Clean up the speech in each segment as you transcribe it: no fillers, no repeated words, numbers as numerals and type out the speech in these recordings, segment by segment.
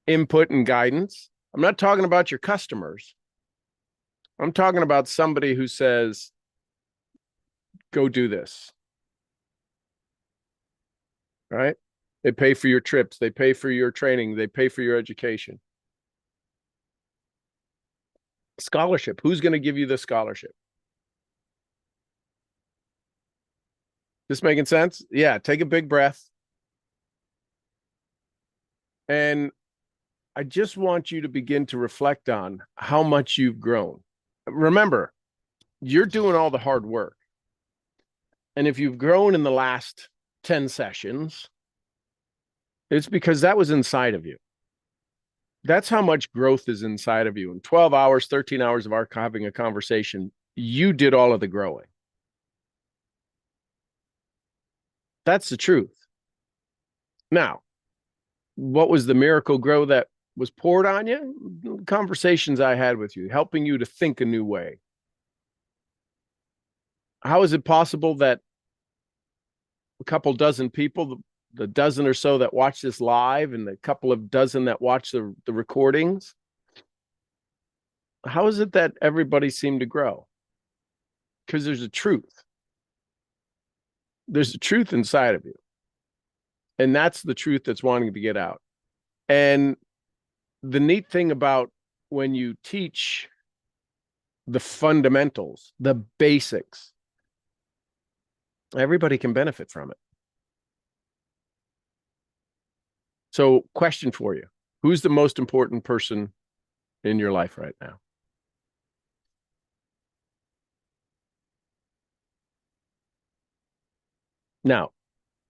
input and guidance. I'm not talking about your customers. I'm talking about somebody who says, go do this. Right? They pay for your trips. They pay for your training. They pay for your education. Scholarship. Who's going to give you the scholarship? This making sense? Yeah. Take a big breath. And I just want you to begin to reflect on how much you've grown. Remember, you're doing all the hard work. And if you've grown in the last 10 sessions, it's because that was inside of you. That's how much growth is inside of you. In 12 hours, 13 hours of having a conversation, you did all of the growing. That's the truth. Now, what was the miracle grow that was poured on you? Conversations I had with you, helping you to think a new way. How is it possible that a couple dozen people, the dozen or so that watch this live and the couple of dozen that watch the recordings, how is it that everybody seemed to grow? Because there's a truth. There's a truth inside of you. And that's the truth that's wanting to get out. And the neat thing about when you teach the fundamentals, the basics, everybody can benefit from it. So, question for you. Who's the most important person in your life right now? Now,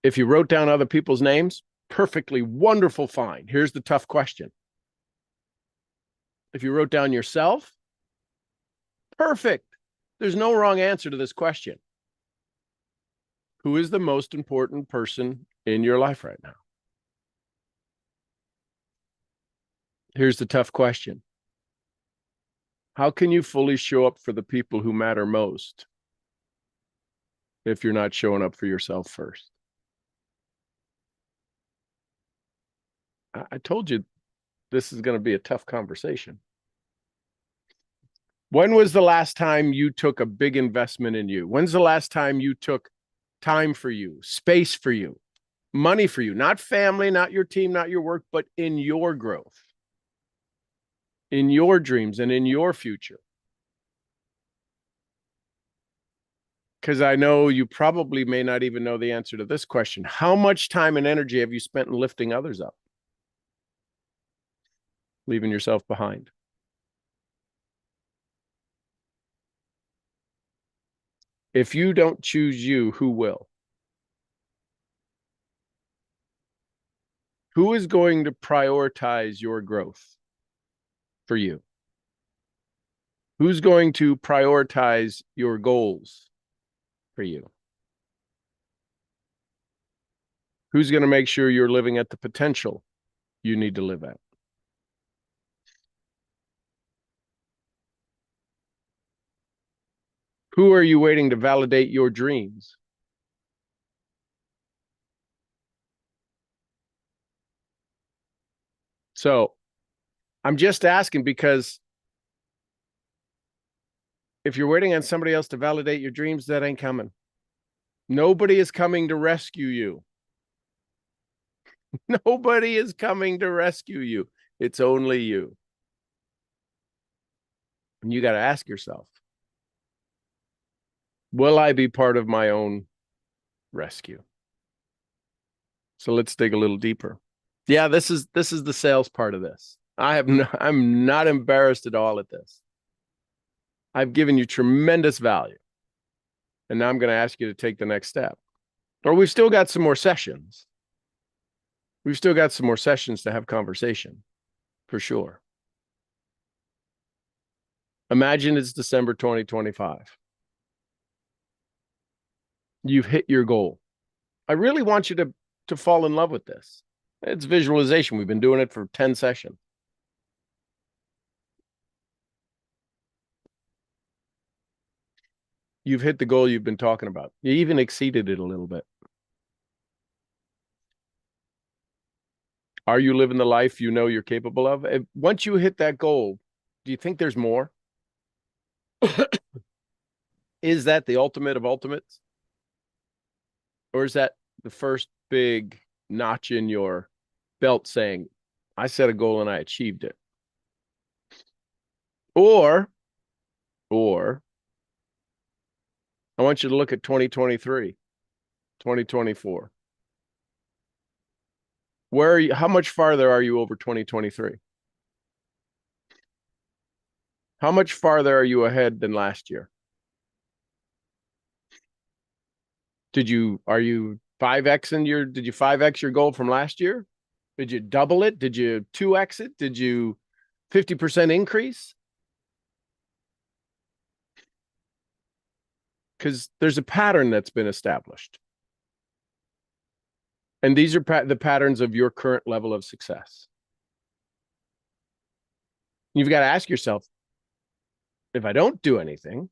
if you wrote down other people's names, perfectly wonderful, fine. Here's the tough question. If you wrote down yourself, perfect. There's no wrong answer to this question. Who is the most important person in your life right now? Here's the tough question. How can you fully show up for the people who matter most if you're not showing up for yourself first? I told you this is going to be a tough conversation. When was the last time you took a big investment in you? When's the last time you took time for you, space for you, money for you, not family, not your team, not your work, but in your growth, in your dreams, and in your future? Because I know you probably may not even know the answer to this question. How much time and energy have you spent in lifting others up, leaving yourself behind? If you don't choose you, who will? Who is going to prioritize your growth for you? Who's going to prioritize your goals for you? Who's going to make sure you're living at the potential you need to live at? Who are you waiting to validate your dreams? So I'm just asking because if you're waiting on somebody else to validate your dreams, that ain't coming. Nobody is coming to rescue you. Nobody is coming to rescue you. It's only you. And you got to ask yourself, will I be part of my own rescue? So let's dig a little deeper. Yeah, this is the sales part of this. I'm not embarrassed at all at this. I've given you tremendous value. And now I'm going to ask you to take the next step. Or we've still got some more sessions. We've still got some more sessions to have conversation, for sure. Imagine it's December 2025. You've hit your goal. I really want you to fall in love with this. It's visualization. We've been doing it for 10 sessions. You've hit the goal you've been talking about. You even exceeded it a little bit. Are you living the life you know you're capable of? Once you hit that goal, do you think there's more? Is that the ultimate of ultimates? Or is that the first big notch in your belt saying, I set a goal and I achieved it? Or I want you to look at 2023, 2024. Where are you? How much farther are you over 2023? How much farther are you ahead than last year? Did you 5X your goal from last year? Did you double it? Did you 2X it? Did you 50% increase? Because there's a pattern that's been established. And these are the patterns of your current level of success. You've got to ask yourself, if I don't do anything,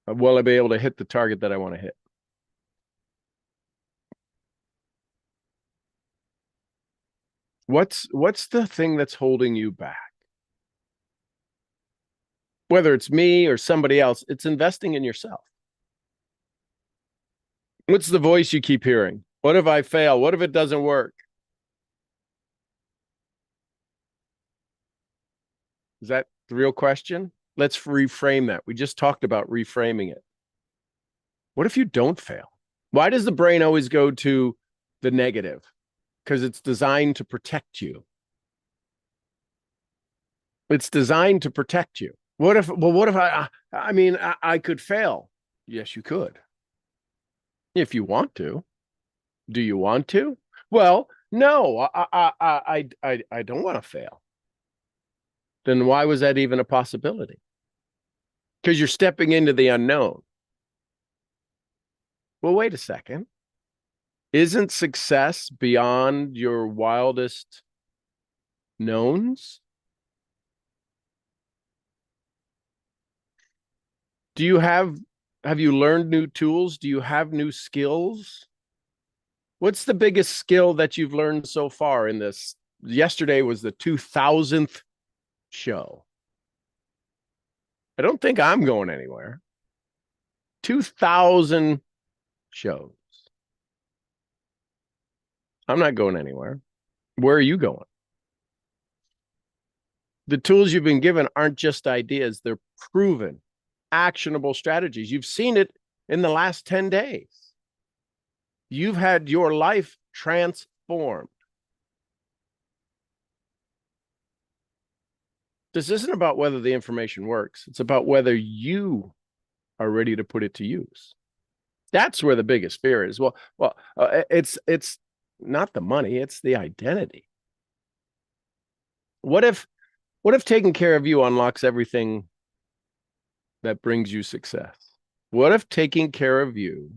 will I be able to hit the target that I want to hit? What's the thing that's holding you back? Whether it's me or somebody else, it's investing in yourself. What's the voice you keep hearing? What if I fail? What if it doesn't work? Is that the real question? Let's reframe that. We just talked about reframing it. What if you don't fail? Why does the brain always go to the negative? Because it's designed to protect you. It's designed to protect you. What if I could fail? Yes, you could. If you want to. Do you want to? Well, no, I don't want to fail. Then why was that even a possibility? Because you're stepping into the unknown. Well, wait a second. Isn't success beyond your wildest knowns? Have you learned new tools? Do you have new skills? What's the biggest skill that you've learned so far in this? Yesterday was the 2000th show. I don't think I'm going anywhere. 2000 shows. I'm not going anywhere. Where are you going? The tools you've been given aren't just ideas, they're proven, actionable strategies. You've seen it in the last 10 days. You've had your life transformed. This isn't about whether the information works. It's about whether you are ready to put it to use. That's where the biggest fear is. It's not the money, it's the identity. What if taking care of you unlocks everything that brings you success? What if taking care of you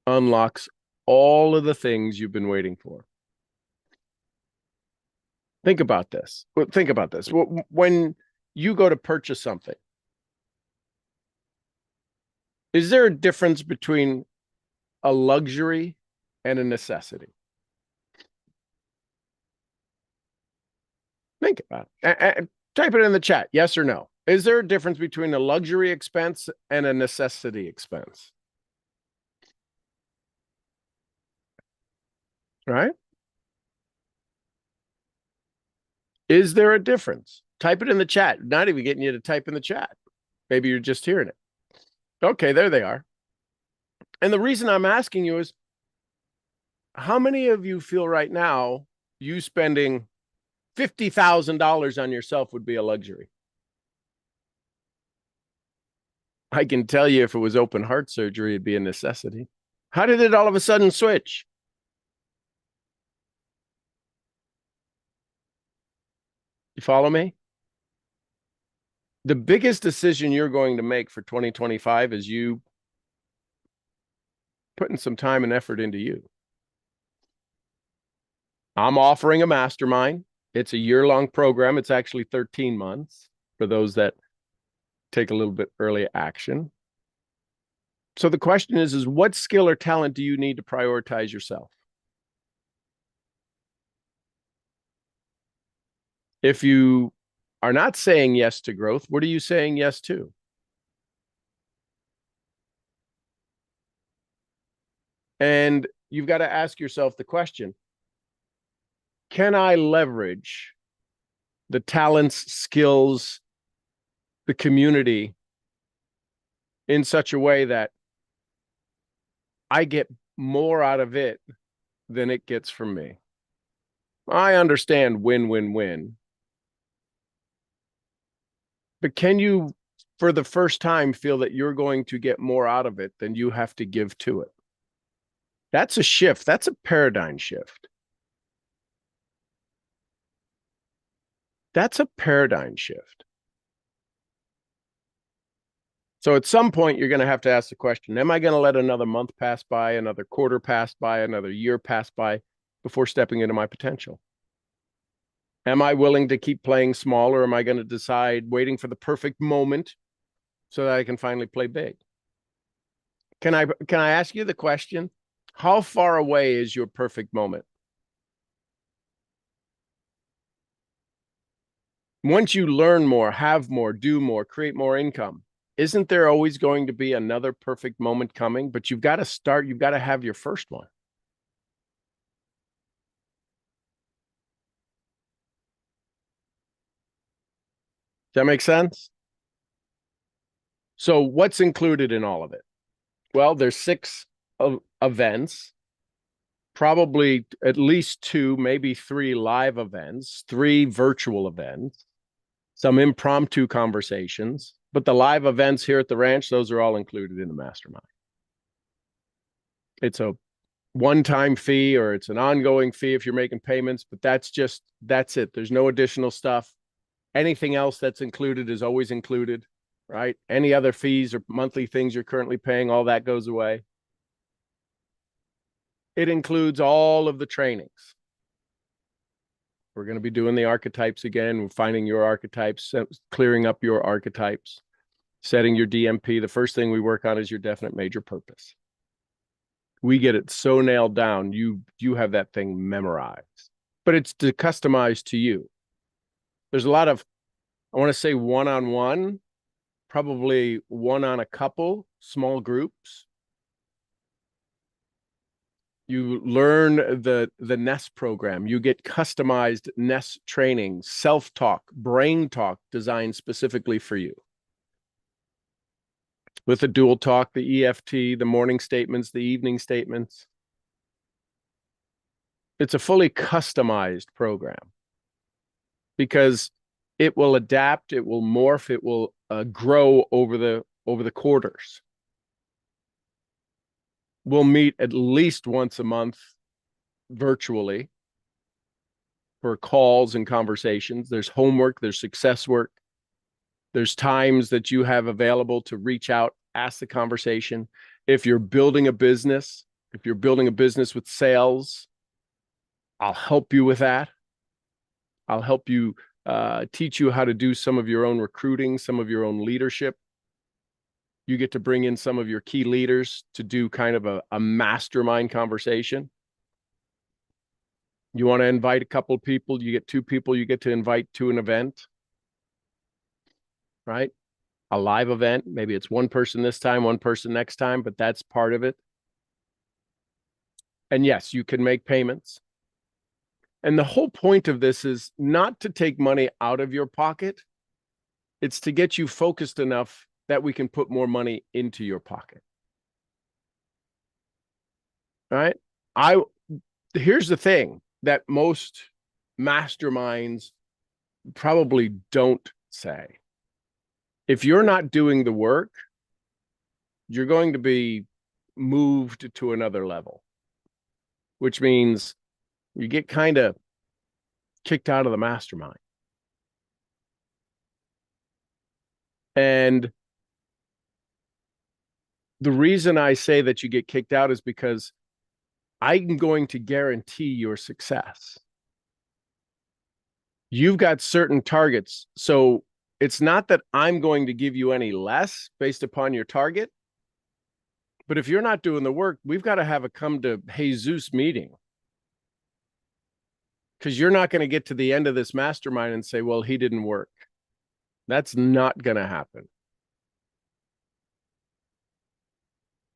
unlocks all of the things you've been waiting for? Think about this. When you go to purchase something, is there a difference between a luxury and a necessity? Think about it. Type it in the chat, yes or no. Is there a difference between a luxury expense and a necessity expense? Right? Is there a difference? Type it in the chat. Not even getting you to type in the chat. Maybe you're just hearing it. Okay, there they are. And the reason I'm asking you is, how many of you feel right now you spending $50,000 on yourself would be a luxury? I can tell you if it was open heart surgery, it'd be a necessity. How did it all of a sudden switch? You follow me? The biggest decision you're going to make for 2025 is you putting some time and effort into you. I'm offering a mastermind. It's a year-long program. It's actually 13 months for those that take a little bit early action. So the question is what skill or talent do you need to prioritize yourself? If you are not saying yes to growth, what are you saying yes to? And you've got to ask yourself the question, can I leverage the talents, skills, the community in such a way that I get more out of it than it gets from me? I understand win, win, win. But can you, for the first time, feel that you're going to get more out of it than you have to give to it? That's a shift. That's a paradigm shift. That's a paradigm shift. So at some point, you're going to have to ask the question, am I going to let another month pass by, another quarter pass by, another year pass by before stepping into my potential? Am I willing to keep playing small, or am I going to decide waiting for the perfect moment so that I can finally play big? Can I ask you the question? How far away is your perfect moment? Once you learn more, have more, do more, create more income, isn't there always going to be another perfect moment coming? But you've got to start, you've got to have your first one. Does that make sense? So what's included in all of it? Well, there's 6 events, probably at least 2, maybe 3 live events, 3 virtual events, some impromptu conversations, but the live events here at the ranch, those are all included in the mastermind. It's a one-time fee, or it's an ongoing fee if you're making payments, but that's it. There's no additional stuff. Anything else that's included is always included, right? Any other fees or monthly things you're currently paying, all that goes away. It includes all of the trainings. We're going to be doing the archetypes again. We're finding your archetypes, clearing up your archetypes, setting your DMP. The first thing we work on is your definite major purpose. We get it so nailed down, you have that thing memorized. But it's to customize to you. There's a lot of, I want to say one-on-one, probably one on a couple, small groups. You learn the Nest program. You get customized Nest training, self-talk, brain talk designed specifically for you. With the dual talk, the EFT, the morning statements, the evening statements. It's a fully customized program because it will adapt, it will morph, it will grow over the quarters. We'll meet at least once a month virtually for calls and conversations. There's homework, there's success work. There's times that you have available to reach out, ask the conversation. If you're building a business, with sales, I'll help you with that. I'll help you teach you how to do some of your own recruiting, some of your own leadership. You get to bring in some of your key leaders to do kind of a mastermind conversation. You want to invite a couple of people, you get 2 people you get to invite to an event, right? A live event. Maybe it's one person this time, one person next time, but that's part of it. And yes, you can make payments. And the whole point of this is not to take money out of your pocket. It's to get you focused enough that we can put more money into your pocket. All right. Here's the thing that most masterminds probably don't say. If you're not doing the work, you're going to be moved to another level, which means you get kind of kicked out of the mastermind. And the reason I say that you get kicked out is because I'm going to guarantee your success. You've got certain targets. So it's not that I'm going to give you any less based upon your target. But if you're not doing the work, we've got to have a come to Jesus meeting. Because you're not going to get to the end of this mastermind and say, well, he didn't work. That's not going to happen.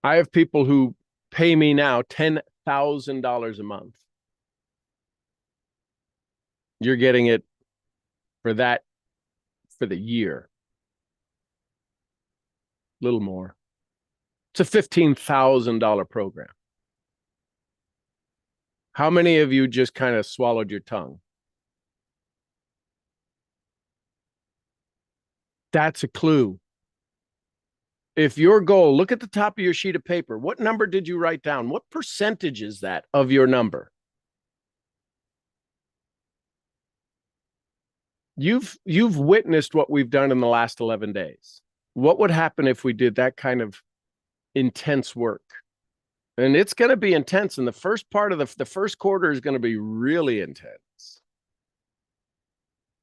I have people who pay me now $10,000 a month. You're getting it for that for the year. A little more. It's a $15,000 program. How many of you just kind of swallowed your tongue? That's a clue. If your goal, look at the top of your sheet of paper. What number did you write down? What percentage is that of your number? You've witnessed what we've done in the last 11 days. What would happen if we did that kind of intense work? And it's going to be intense. And the first part of the first quarter is going to be really intense.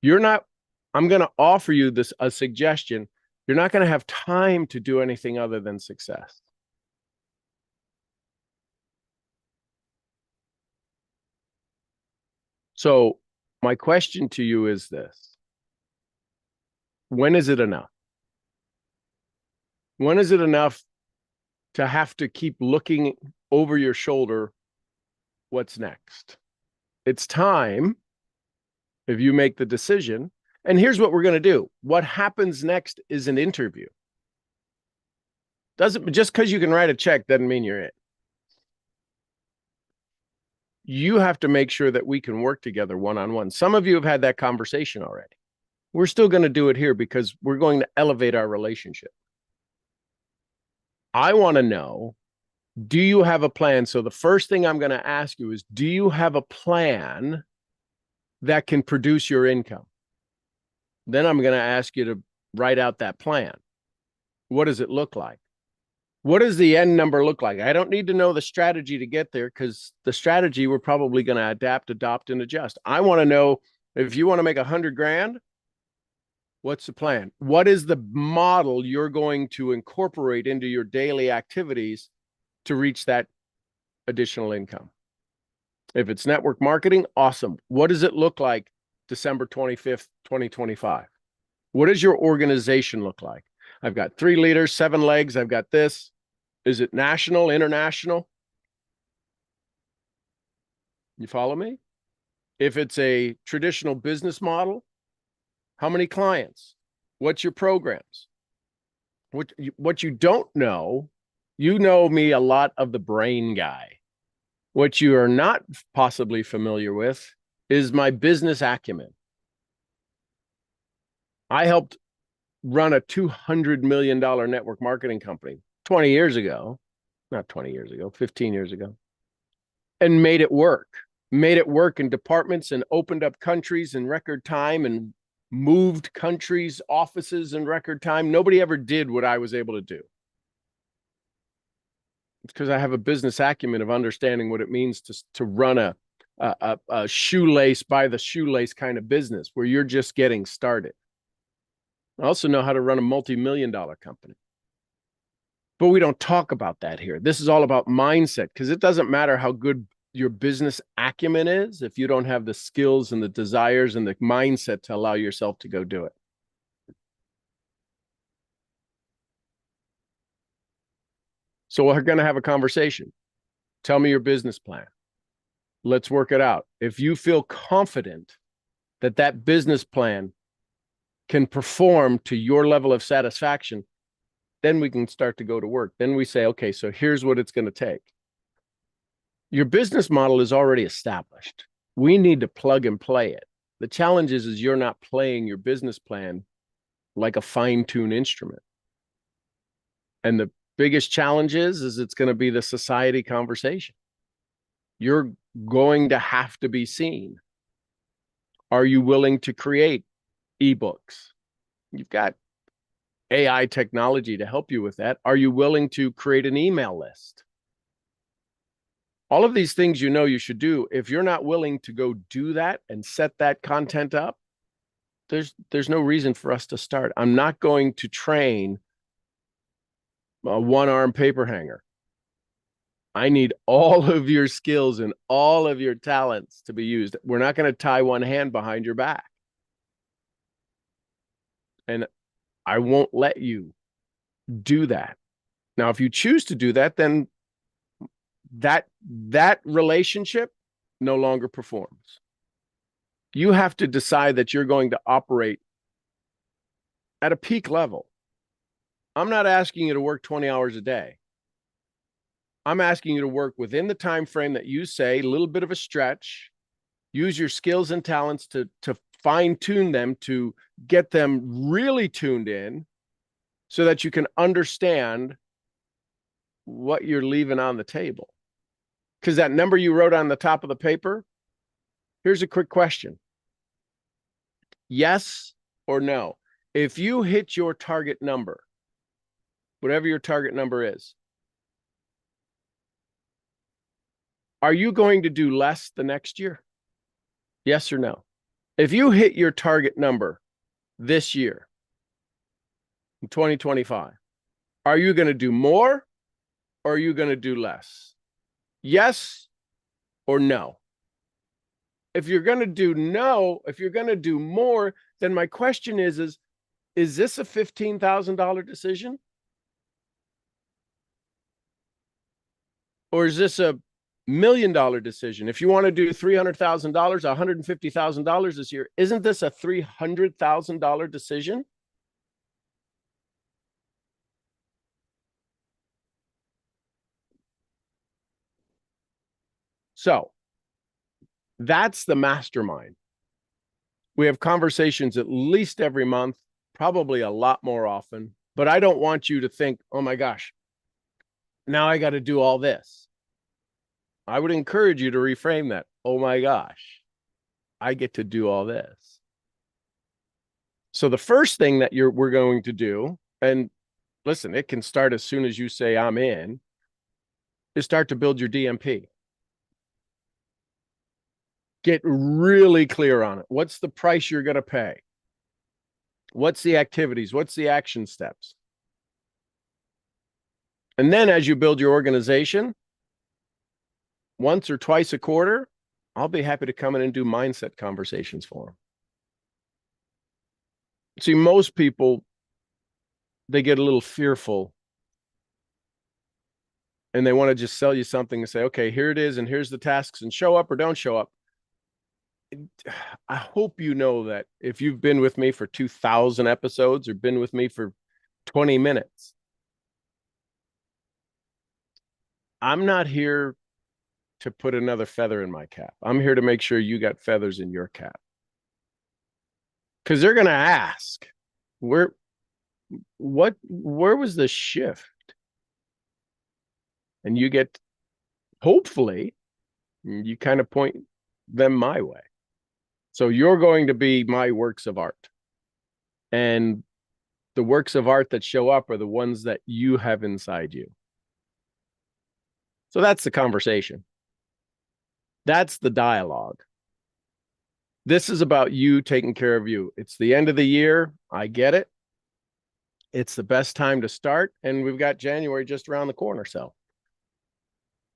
I'm going to offer you a suggestion. You're not going to have time to do anything other than success. So my question to you is this: when is it enough? When is it enough to have to keep looking over your shoulder? What's next? It's time, if you make the decision. And here's what we're going to do. What happens next is an interview. Just because you can write a check doesn't mean you're it. You have to make sure that we can work together one-on-one. Some of you have had that conversation already. We're still going to do it here because we're going to elevate our relationship. I want to know, do you have a plan? So the first thing I'm going to ask you is, do you have a plan that can produce your income? Then I'm going to ask you to write out that plan. What does it look like? What does the end number look like? I don't need to know the strategy to get there, because the strategy we're probably going to adapt, adopt, and adjust. I want to know, if you want to make 100 grand, what's the plan? What is the model you're going to incorporate into your daily activities to reach that additional income? If it's network marketing, awesome. What does it look like December 25th, 2025? What does your organization look like? I've got 3 leaders, 7 legs. I've got this. Is it national, international? You follow me? If it's a traditional business model, how many clients? What's your programs? What you don't know, you know me a lot of the brain guy. What you are not possibly familiar with is my business acumen. I helped run a $200 million network marketing company 20 years ago, not 20 years ago, 15 years ago, and made it work in departments and opened up countries in record time and moved countries, offices in record time. Nobody ever did what I was able to do. It's because I have a business acumen of understanding what it means to run a shoelace by the shoelace kind of business where you're just getting started. I also know how to run a multi-million-dollar company. But we don't talk about that here. This is all about mindset, because it doesn't matter how good your business acumen is if you don't have the skills and the desires and the mindset to allow yourself to go do it. So we're going to have a conversation. Tell me your business plan. Let's work it out. If you feel confident that that business plan can perform to your level of satisfaction, then we can start to go to work. Then we say, okay, so here's what it's going to take. Your business model is already established. We need to plug and play it. The challenge is you're not playing your business plan like a fine-tuned instrument. And the biggest challenge is it's going to be the society conversation. You're going to have to be seen. Are you willing to create ebooks? You've got AI technology to help you with that. Are you willing to create an email list? All of these things you should do. If you're not willing to go do that and set that content up, there's no reason for us to start. I'm not going to train a one-arm paper hanger. I need all of your skills and all of your talents to be used. We're not going to tie one hand behind your back. And I won't let you do that. Now, if you choose to do that, then that relationship no longer performs. You have to decide that you're going to operate at a peak level. I'm not asking you to work 20 hours a day. I'm asking you to work within the time frame that you say, a little bit of a stretch, use your skills and talents to fine tune them, to get them really tuned in so that you can understand what you're leaving on the table. Because that number you wrote on the top of the paper, here's a quick question. Yes or no? If you hit your target number, whatever your target number is, are you going to do less the next year? Yes or no? If you hit your target number this year, in 2025, are you going to do more or are you going to do less? Yes or no? If you're going to do no, if you're going to do more, then my question is this a $15,000 decision? Or is this a $1 million decision? If you want to do $300,000, $150,000 this year, isn't this a $300,000 decision? So that's the mastermind. We have conversations at least every month, probably a lot more often, but I don't want you to think, oh my gosh, now I got to do all this. I would encourage you to reframe that. Oh my gosh, I get to do all this. So the first thing that we're going to do, and listen, it can start as soon as you say I'm in, is start to build your DMP. Get really clear on it. What's the price you're going to pay? What's the activities? What's the action steps? And then as you build your organization, once or twice a quarter, I'll be happy to come in and do mindset conversations for them. See, most people, they get a little fearful and they want to just sell you something and say, okay, here it is, and here's the tasks, and show up or don't show up. I hope you know that if you've been with me for 2,000 episodes or been with me for 20 minutes, I'm not here to put another feather in my cap. I'm here to make sure you got feathers in your cap. Because they're going to ask, where was the shift? And you get, hopefully, you kind of point them my way. So you're going to be my works of art. And the works of art that show up are the ones that you have inside you. So that's the conversation. That's the dialogue. This is about you taking care of you. It's the end of the year. I get it. It's the best time to start. And we've got January just around the corner. So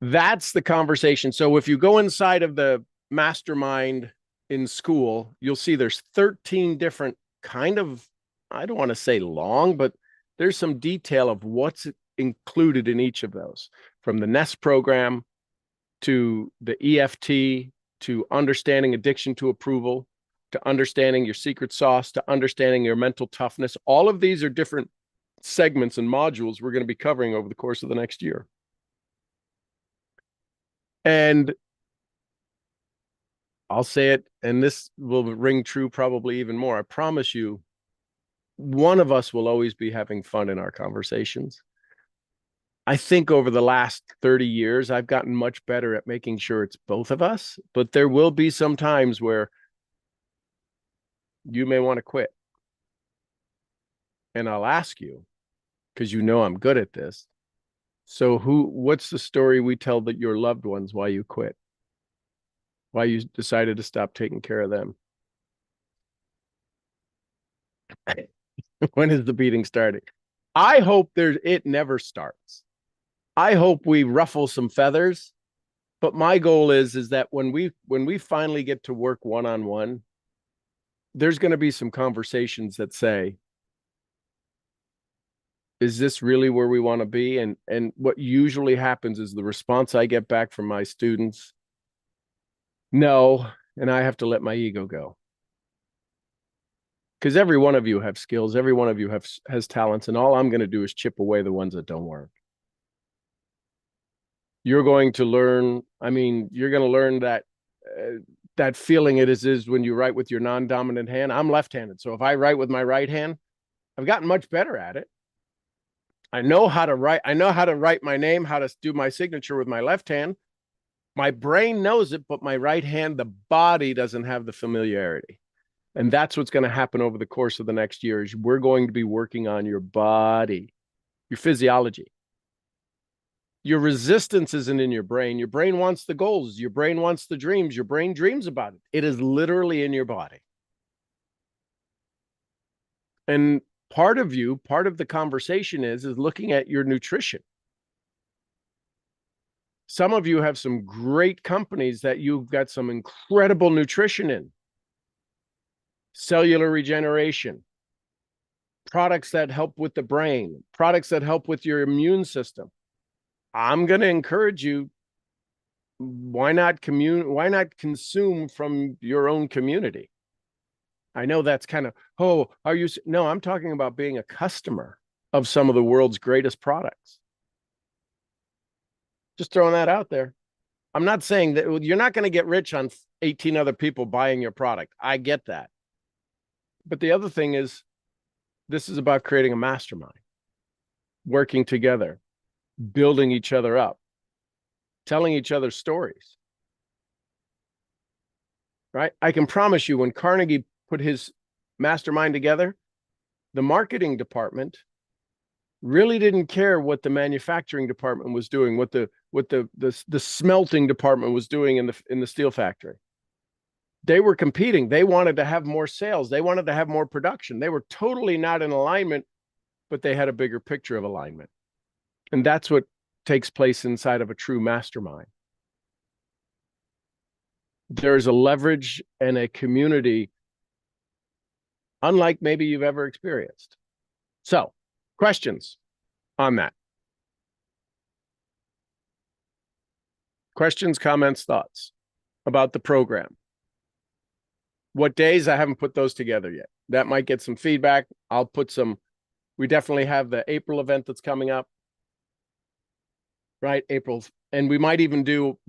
that's the conversation. So if you go inside of the mastermind in school, you'll see there's 13 different kind of, I don't want to say long, but there's some detail of what's included in each of those, from the NEST program to the EFT, to understanding addiction to approval, to understanding your secret sauce, to understanding your mental toughness. All of these are different segments and modules we're going to be covering over the course of the next year. And I'll say it, and this will ring true probably even more. I promise you, one of us will always be having fun in our conversations. I think over the last 30 years, I've gotten much better at making sure it's both of us, but there will be some times where you may want to quit. And I'll ask you, because you know I'm good at this. So what's the story we tell that your loved ones why you quit? Why you decided to stop taking care of them? When is the beating starting? I hope it never starts. I hope we ruffle some feathers, but my goal is that when we finally get to work one-on-one, there's going to be some conversations that say, is this really where we want to be? And what usually happens is the response I get back from my students, no, and I have to let my ego go. Because every one of you have skills, every one of you has talents, and all I'm going to do is chip away the ones that don't work. You're going to learn, you're going to learn that that feeling it is when you write with your non-dominant hand. I'm left-handed, so if I write with my right hand, I've gotten much better at it. I know how to write. I know how to write my name, how to do my signature with my left hand. My brain knows it, but my right hand, the body doesn't have the familiarity. And that's what's going to happen over the course of the next year is we're going to be working on your body, your physiology. Your resistance isn't in your brain. Your brain wants the goals. Your brain wants the dreams. Your brain dreams about it. It is literally in your body. And part of the conversation is looking at your nutrition. Some of you have some great companies that you've got some incredible nutrition in. Cellular regeneration, products that help with the brain, products that help with your immune system. I'm going to encourage you, why not consume from your own community? I know that's kind of, no, I'm talking about being a customer of some of the world's greatest products. Just throwing that out there. I'm not saying that you're not going to get rich on 18 other people buying your product. I get that. But the other thing is, this is about creating a mastermind, working together, building each other up, telling each other stories. Right? I can promise you when Carnegie put his mastermind together, the marketing department really didn't care what the manufacturing department was doing, what the smelting department was doing in the steel factory. They were competing. They wanted to have more sales. They wanted to have more production. They were totally not in alignment, but they had a bigger picture of alignment. And that's what takes place inside of a true mastermind. There's a leverage and a community unlike maybe you've ever experienced. So, questions on that? Questions, comments, thoughts about the program? What days? I haven't put those together yet. That might get some feedback. I'll put some. We definitely have the April event that's coming up. Right, April. And we might even do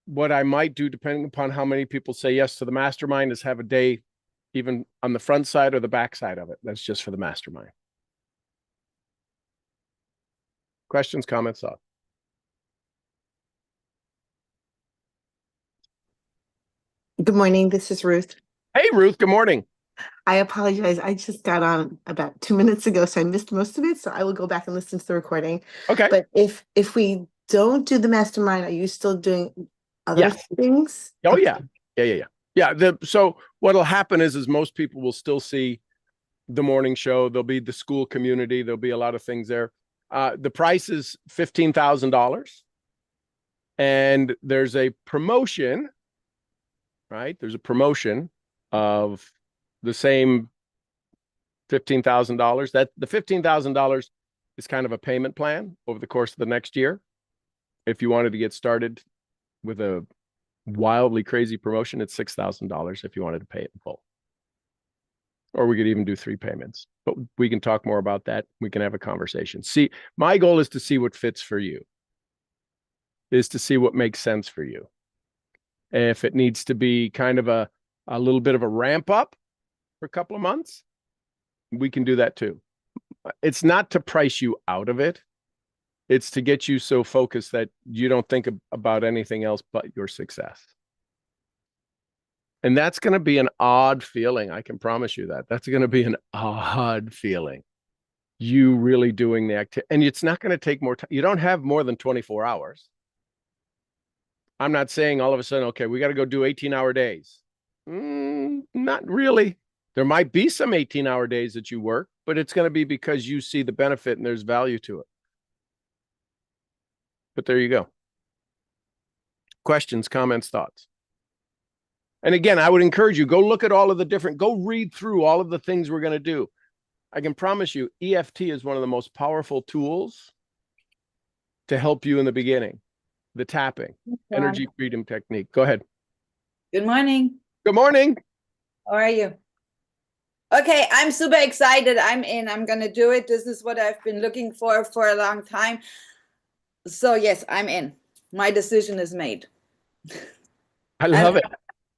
what I might do, depending upon how many people say yes to the mastermind, is have a day even on the front side or the back side of it. That's just for the mastermind. Questions, comments, thoughts? Good morning. This is Ruth. Hey, Ruth. Good morning. I apologize. I just got on about 2 minutes ago, so I missed most of it. So I will go back and listen to the recording. Okay. But if we don't do the mastermind, are you still doing other things? Oh, okay. Yeah. So what'll happen is most people will still see the morning show. There'll be the school community. There'll be a lot of things there. The price is $15,000. And there's a promotion, right? There's a promotion of the same $15,000. That the $15,000 is kind of a payment plan over the course of the next year. If you wanted to get started with a wildly crazy promotion, it's $6,000 if you wanted to pay it in full. Or we could even do 3 payments, but we can talk more about that. We can have a conversation. See, my goal is to see what fits for you, is to see what makes sense for you. If it needs to be kind of a little bit of a ramp up for a couple of months, we can do that too. It's not to price you out of it. It's to get you so focused that you don't think about anything else but your success. And that's going to be an odd feeling. I can promise you that. That's going to be an odd feeling. You really doing the activity. And it's not going to take more time. You don't have more than 24 hours. I'm not saying all of a sudden, okay, we got to go do 18-hour days. Not really. There might be some 18-hour days that you work, but it's going to be because you see the benefit and there's value to it. But there you go. Questions, comments, thoughts. And again, I would encourage you, go look at all of the different, go read through all of the things we're going to do. I can promise you, EFT is one of the most powerful tools to help you in the beginning. The tapping, energy freedom technique. Go ahead. Good morning. Good morning. How are you? Okay, I'm super excited. I'm in. I'm going to do it. This is what I've been looking for a long time. So yes, I'm in. My decision is made. I love it.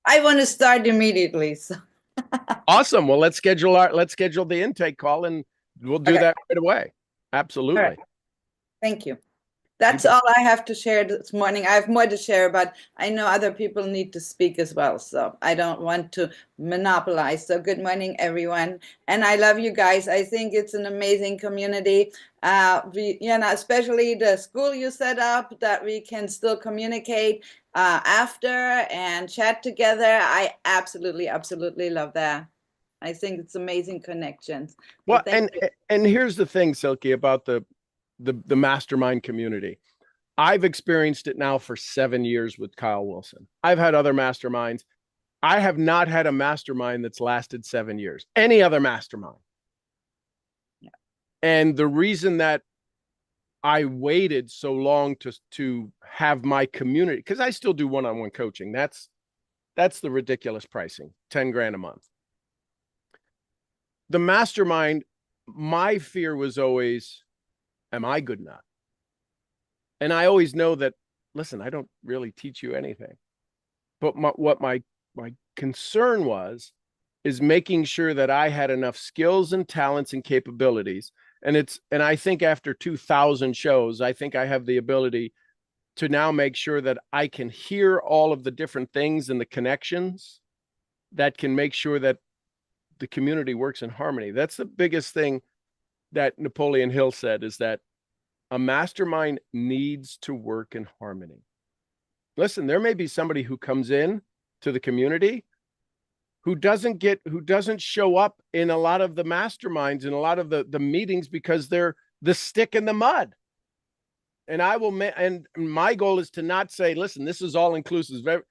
I want to start immediately. So. Awesome. Well, let's schedule the intake call and we'll do that right away. Absolutely. Right. Thank you. That's all I have to share this morning. I have more to share, but I know other people need to speak as well. So I don't want to monopolize. So good morning, everyone. And I love you guys. I think it's an amazing community. Especially the school you set up, that we can still communicate after and chat together. I absolutely love that. I think it's amazing connections. Well, and here's the thing, Silky, about the mastermind community. I've experienced it now for 7 years with Kyle Wilson. I've had other masterminds. I have not had a mastermind that's lasted 7 years. Any other mastermind. Yeah. And the reason that I waited so long to have my community, because I still do one-on-one coaching. That's the ridiculous pricing, 10 grand a month. The mastermind, my fear was always, am I good enough? And I always know that, listen, I don't really teach you anything. But what my concern is making sure that I had enough skills and talents and capabilities. And I think after 2,000 shows, I think I have the ability to now make sure that I can hear all of the different things and the connections that can make sure that the community works in harmony. That's the biggest thing that Napoleon Hill said, is that a mastermind needs to work in harmony. Listen, there may be somebody who comes in to the community who doesn't show up in a lot of the masterminds and a lot of the meetings because they're the stick in the mud. And and my goal is to not say, listen, this is all inclusive.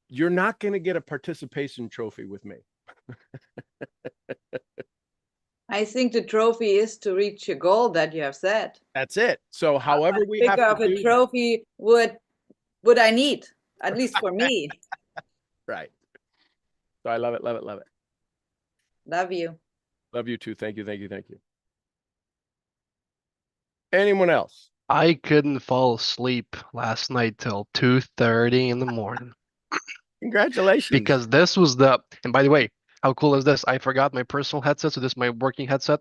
You're not going to get a participation trophy with me. I think the trophy is to reach your goal that you have set. That's it. So however we have to do a trophy would I need, at least for me. Right. So I love it, love it, love it. Love you. Love you too. Thank you, thank you, thank you. Anyone else? I couldn't fall asleep last night till 2:30 in the morning. Congratulations. Because this was and by the way, how cool is this? I forgot my personal headset, so this is my working headset.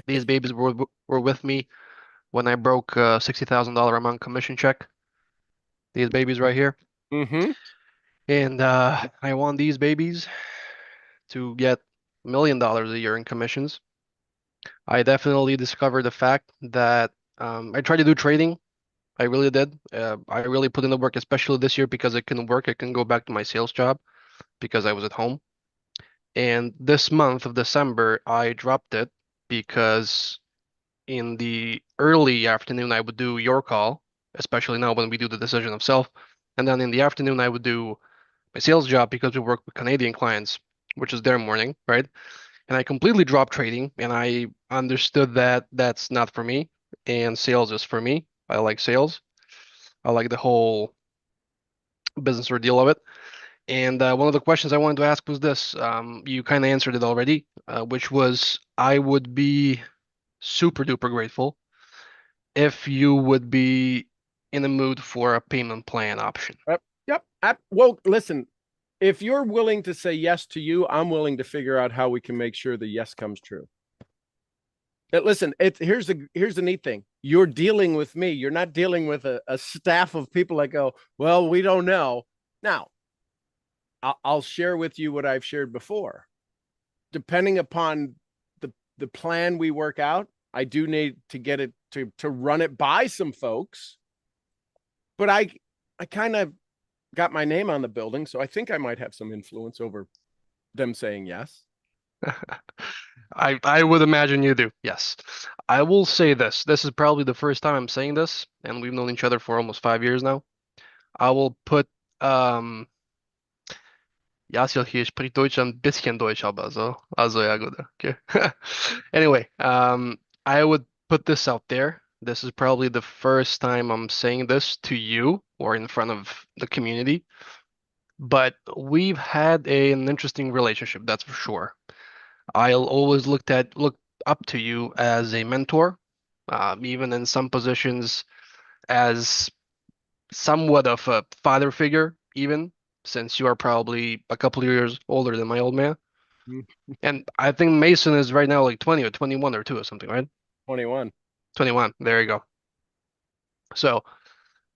These babies were with me when I broke a $60,000 a month commission check. These babies right here. Mm-hmm. And I want these babies to get $1 million a year in commissions. I definitely discovered the fact that I tried to do trading. I really did. I really put in the work, especially this year, because it couldn't work. I couldn't go back to my sales job because I was at home. And this month of December, I dropped it because in the early afternoon, I would do your call, especially now when we do the decision of self. And then in the afternoon, I would do my sales job because we work with Canadian clients, which is their morning, right? And I completely dropped trading, and I understood that that's not for me, and sales is for me. I like sales. I like the whole business ordeal of it. And one of the questions I wanted to ask was this. You kind of answered it already, which was, I would be super duper grateful if you would be in the mood for a payment plan option. Yep. Well, listen, if you're willing to say yes to you, I'm willing to figure out how we can make sure the yes comes true. But listen, here's the neat thing. You're dealing with me. You're not dealing with a staff of people that go, well, we don't know. Now, I'll share with you what I've shared before. Depending upon the plan we work out, I do need to get it to run it by some folks. But I kind of got my name on the building, so I think I might have some influence over them saying yes. I would imagine you do. Yes. I will say this. This is probably the first time I'm saying this, and we've known each other for almost 5 years now. I will put Yasil hier spricht Deutsch ein bisschen Deutsch, aber also ja gut. Okay. Anyway, I would put this out there. This is probably the first time I'm saying this to you or in front of the community, but we've had an interesting relationship, that's for sure. I'll always look up to you as a mentor, even in some positions as somewhat of a father figure, even since you are probably a couple of years older than my old man. Mm. And I think Mason is right now like 20 or 21 or 2 or something, right? 21. 21. There you go. So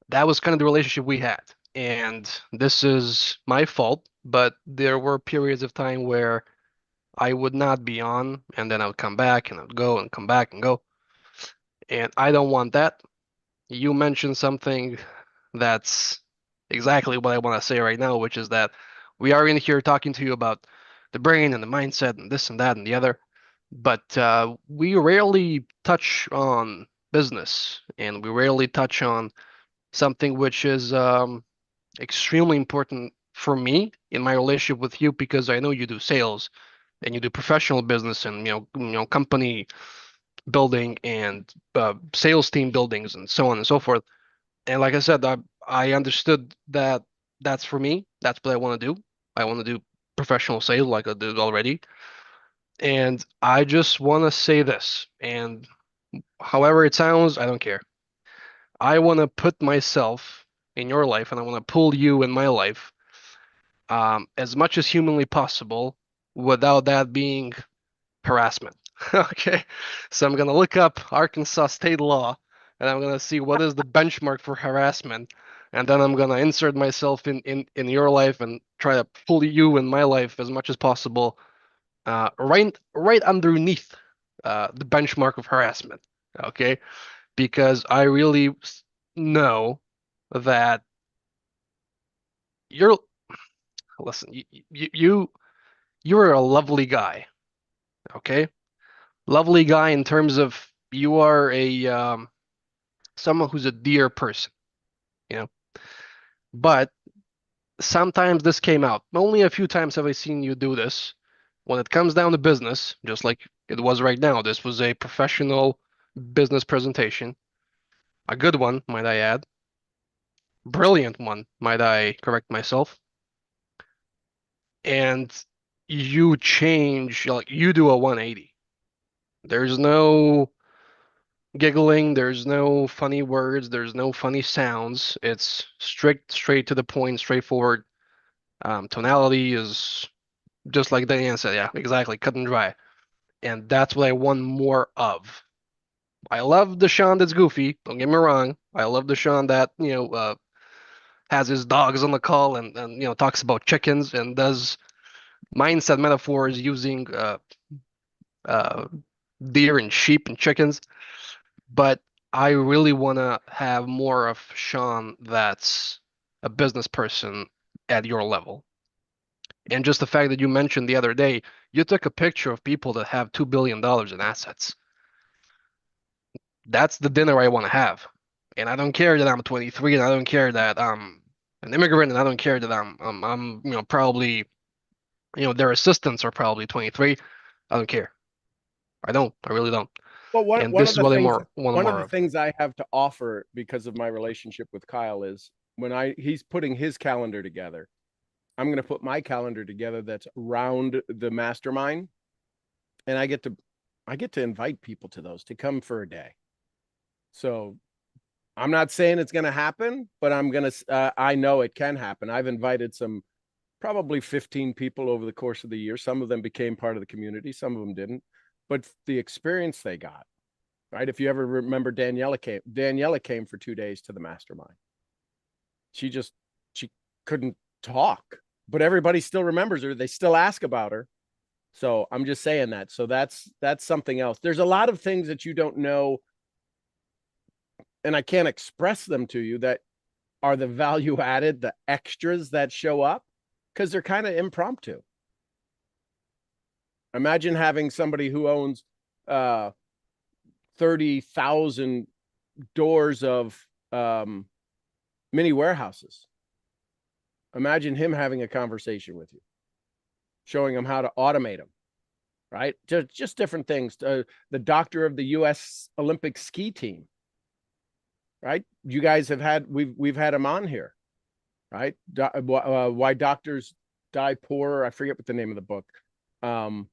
that was kind of the relationship we had. And this is my fault, but there were periods of time where I would not be on, and then I would come back and I would go and come back and go. And I don't want that. You mentioned something that's exactly what I want to say right now, which is that we are in here talking to you about the brain and the mindset and this and that and the other, but we rarely touch on business and we rarely touch on something which is extremely important for me in my relationship with you because I know you do sales and you do professional business and company building and sales team buildings and so on and so forth. And like I said, I understood that that's for me. That's what I want to do. I want to do professional sales like I did already. And I just want to say this, and however it sounds, I don't care. I want to put myself in your life, and I want to pull you in my life as much as humanly possible without that being harassment. Okay, so I'm gonna look up Arkansas state law and I'm gonna see what is the benchmark for harassment, and then I'm gonna insert myself in your life and try to pull you in my life as much as possible, right underneath the benchmark of harassment. Okay, because I really know that you're listen, you're a lovely guy. Okay, lovely guy in terms of you are a someone who's a dear person, you know. But sometimes this came out. Only a few times have I seen you do this. When it comes down to business, just like it was right now, this was a professional business presentation. A good one, might I add. Brilliant one, might I correct myself. And you change, like you do a 180. There's no giggling, there's no funny words, there's no funny sounds. It's strict, straight to the point, straightforward. Tonality is just like Diane said, yeah, exactly, cut and dry. And that's what I want more of. I love the Sean that's goofy, don't get me wrong. I love the Sean that, has his dogs on the call and talks about chickens and does mindset metaphors using uh, deer and sheep and chickens. But I really want to have more of Sean that's a business person at your level. And just the fact that you mentioned the other day, you took a picture of people that have $2 billion in assets. That's the dinner I want to have. And I don't care that I'm 23 and I don't care that I'm an immigrant and I don't care that I'm probably, their assistants are probably 23. I don't care. I don't. I really don't. Well, And this is what I want one of more the of. things I have to offer because of my relationship with Kyle is when he's putting his calendar together, I'm going to put my calendar together that's around the mastermind, and I get to invite people to those to come for a day. So I'm not saying it's going to happen, but I know it can happen. I've invited probably 15 people over the course of the year. Some of them became part of the community, some of them didn't, but the experience they got, right? If you ever remember, Daniela came for 2 days to the mastermind. She couldn't talk, but everybody still remembers her. They still ask about her. So I'm just saying that. So that's something else. There's a lot of things that you don't know, and I can't express them to you, that are the value added, the extras that show up, because they're kind of impromptu. Imagine having somebody who owns 30,000 doors of mini warehouses. Imagine him having a conversation with you, showing him how to automate them, right? Just different things. The doctor of the U.S. Olympic ski team, right? You guys have had, we've had him on here, right? Why doctors die poor. I forget what the name of the book. But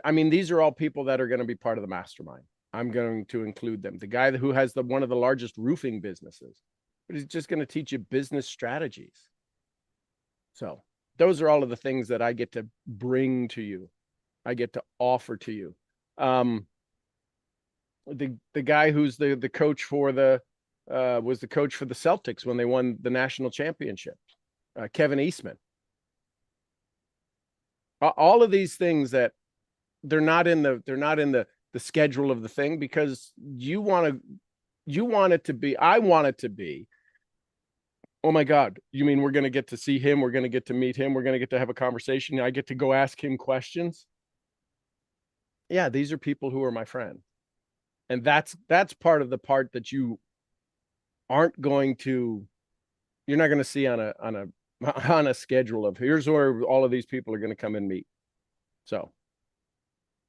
I mean, these are all people that are going to be part of the mastermind. I'm going to include them. The guy who has one of the largest roofing businesses, but he's just going to teach you business strategies. So those are all of the things that I get to bring to you. I get to offer to you. The guy who's the coach for was the coach for the Celtics when they won the national championship, Kevin Eastman. All of these things that they're not in the schedule of the thing, because you want it to be, I want it to be, oh my God, you mean we're going to get to see him? We're going to get to meet him. We're going to get to have a conversation. I get to go ask him questions. Yeah, these are people who are my friend. And that's part of the part that you aren't going to, you're not going to see on a schedule of here's where all of these people are going to come and meet. So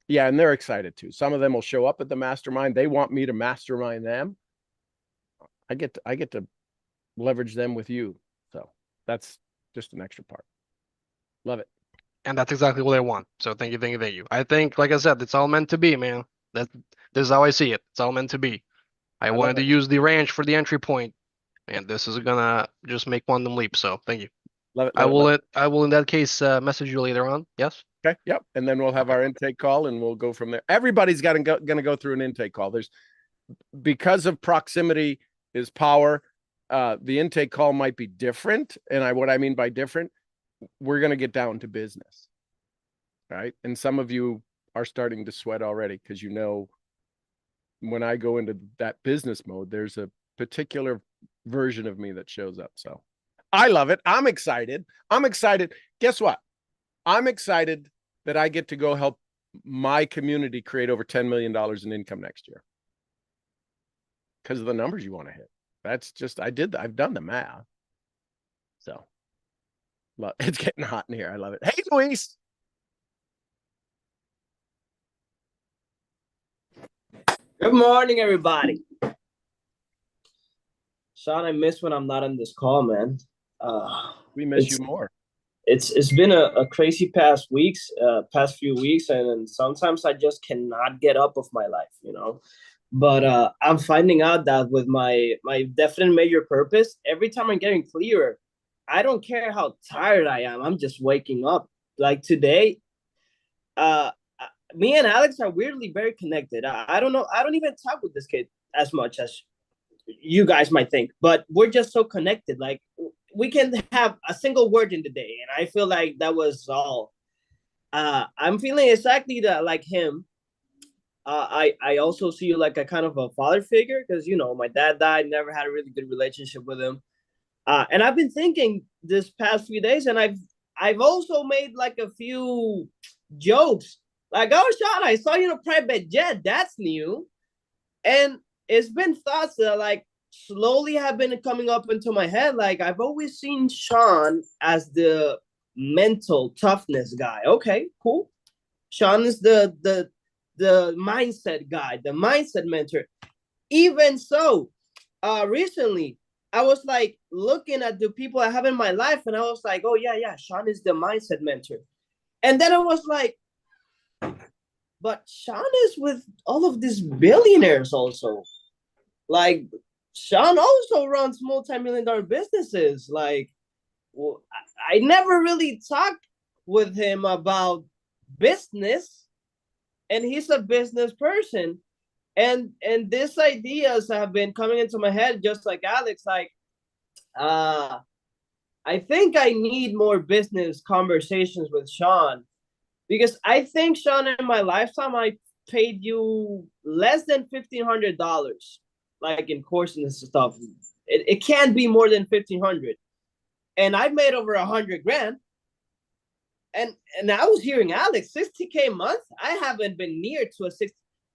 yeah, and they're excited too. Some of them will show up at the mastermind. They want me to mastermind them. I get to leverage them with you. So that's just an extra part. Love it. And that's exactly what I want. So thank you, thank you, thank you. I think, like I said, it's all meant to be, man. This is how I see it. It's all meant to be. I wanted to use the ranch for the entry point, and this is gonna just make quantum leap. So thank you. Love it. I will in that case message you later on. Yes. Okay. Yep. And then we'll have our intake call and we'll go from there. Everybody's going to go through an intake call. Because of proximity is power. The intake call might be different. And what I mean by different, we're going to get down to business. Right. And some of you are starting to sweat already because, when I go into that business mode, there's a particular version of me that shows up. So I love it. I'm excited. Guess what? I'm excited that I get to go help my community create over $10 million in income next year because of the numbers you want to hit. That's just, I've done the math. So it's getting hot in here. I love it. Hey, Luis. Good morning, everybody. Sean, I miss when I'm not on this call, man. We miss you more. It's been a crazy past few weeks, and sometimes I just cannot get up of my life, But I'm finding out that with my definite major purpose, every time I'm getting clearer, I don't care how tired I am. I'm just waking up. Like today, me and Alex are weirdly very connected. I don't know. I don't even talk with this kid as much as you guys might think, but we're just so connected. Like we can have a single word in the day, and I feel like that was all. I'm feeling exactly like him. I also see you like a kind of a father figure because my dad died, never had a really good relationship with him, and I've been thinking this past few days, and I've also made like a few jokes. Like, oh, Sean, I saw you in a private jet. That's new. And it's been thoughts that like slowly have been coming up into my head. Like I've always seen Sean as the mental toughness guy. Okay, cool. Sean is the mindset guy, the mindset mentor. Even so, recently I was like looking at the people I have in my life, and I was like, oh yeah, Sean is the mindset mentor. And then I was like, but Sean is with all of these billionaires also. Like, Sean also runs multi-million-dollar businesses. Like, I never really talked with him about business, and he's a business person. And these ideas have been coming into my head, just like Alex. Like, I think I need more business conversations with Sean. Because I think, Sean, in my lifetime, I paid you less than $1,500, like in courses and stuff. It can't be more than $1,500, and I made over $100,000. and I was hearing Alex, 60K a month. I haven't been near to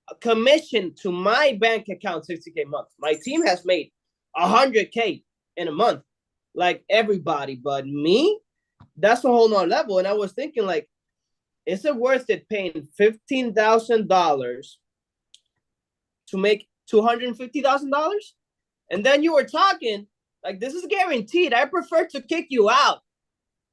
a commission to my bank account 60K a month. My team has made 100K in a month, like everybody, but me, that's a whole nother level. And I was thinking, like, is it worth it paying $15,000 to make $250,000? And then you were talking like, this is guaranteed. I prefer to kick you out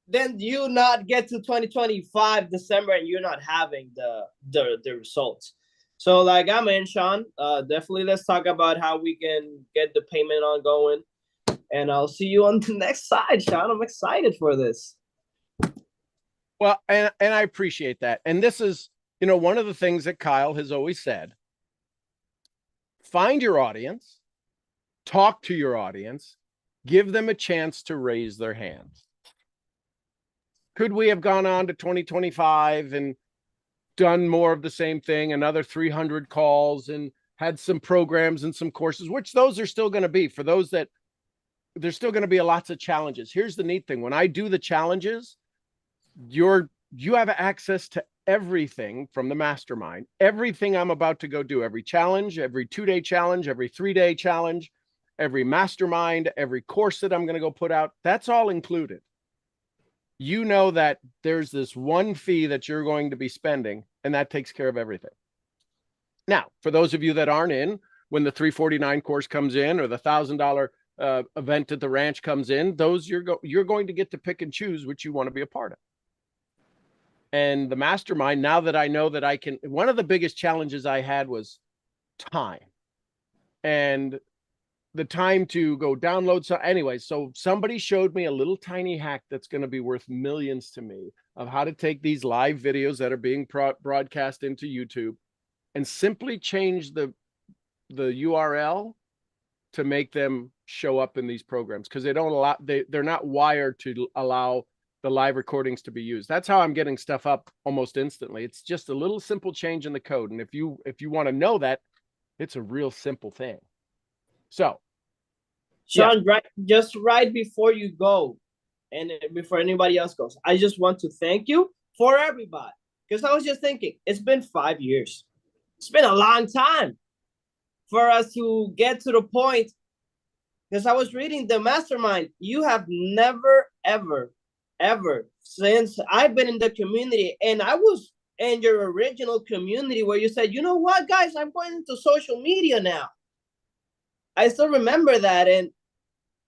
than you not get to 2025 December and you're not having the results. So like, I'm in, Sean. Definitely let's talk about how we can get the payment on going. And I'll see you on the next side, Sean. I'm excited for this. Well, and I appreciate that. And this is, you know, one of the things that Kyle has always said. Find your audience, talk to your audience, give them a chance to raise their hands. Could we have gone on to 2025 and done more of the same thing, another 300 calls, and had some programs and some courses, which those are still going to be for those that there's still going to be lots of challenges. Here's the neat thing. When I do the challenges, you have access to everything from the mastermind, everything I'm about to go do, every challenge, every 2-day challenge, every 3-day challenge, every mastermind, every course that I'm going to go put out. That's all included. You know that there's this one fee that you're going to be spending, and that takes care of everything. Now, for those of you that aren't in, when the $349 course comes in or the $1,000 event at the ranch comes in, those you're going to get to pick and choose which you want to be a part of. And the mastermind, now that I know that I can, one of the biggest challenges I had was time. And the time to go download. So anyway, so somebody showed me a little tiny hack that's going to be worth millions to me of how to take these live videos that are being broadcast into YouTube and simply change the URL to make them show up in these programs, because they don't allow, they're not wired to allow the live recordings to be used. That's how I'm getting stuff up almost instantly. It's just a little simple change in the code. And if you want to know that, it's a real simple thing. So, Sean, right before you go, and before anybody else goes, I just want to thank you for everybody. Because I was just thinking, it's been 5 years. It's been a long time for us to get to the point. Because I was reading the mastermind. You have never, ever, since I've been in the community, and I was in your original community where you said, you know what, guys, I'm going into social media now. I still remember that,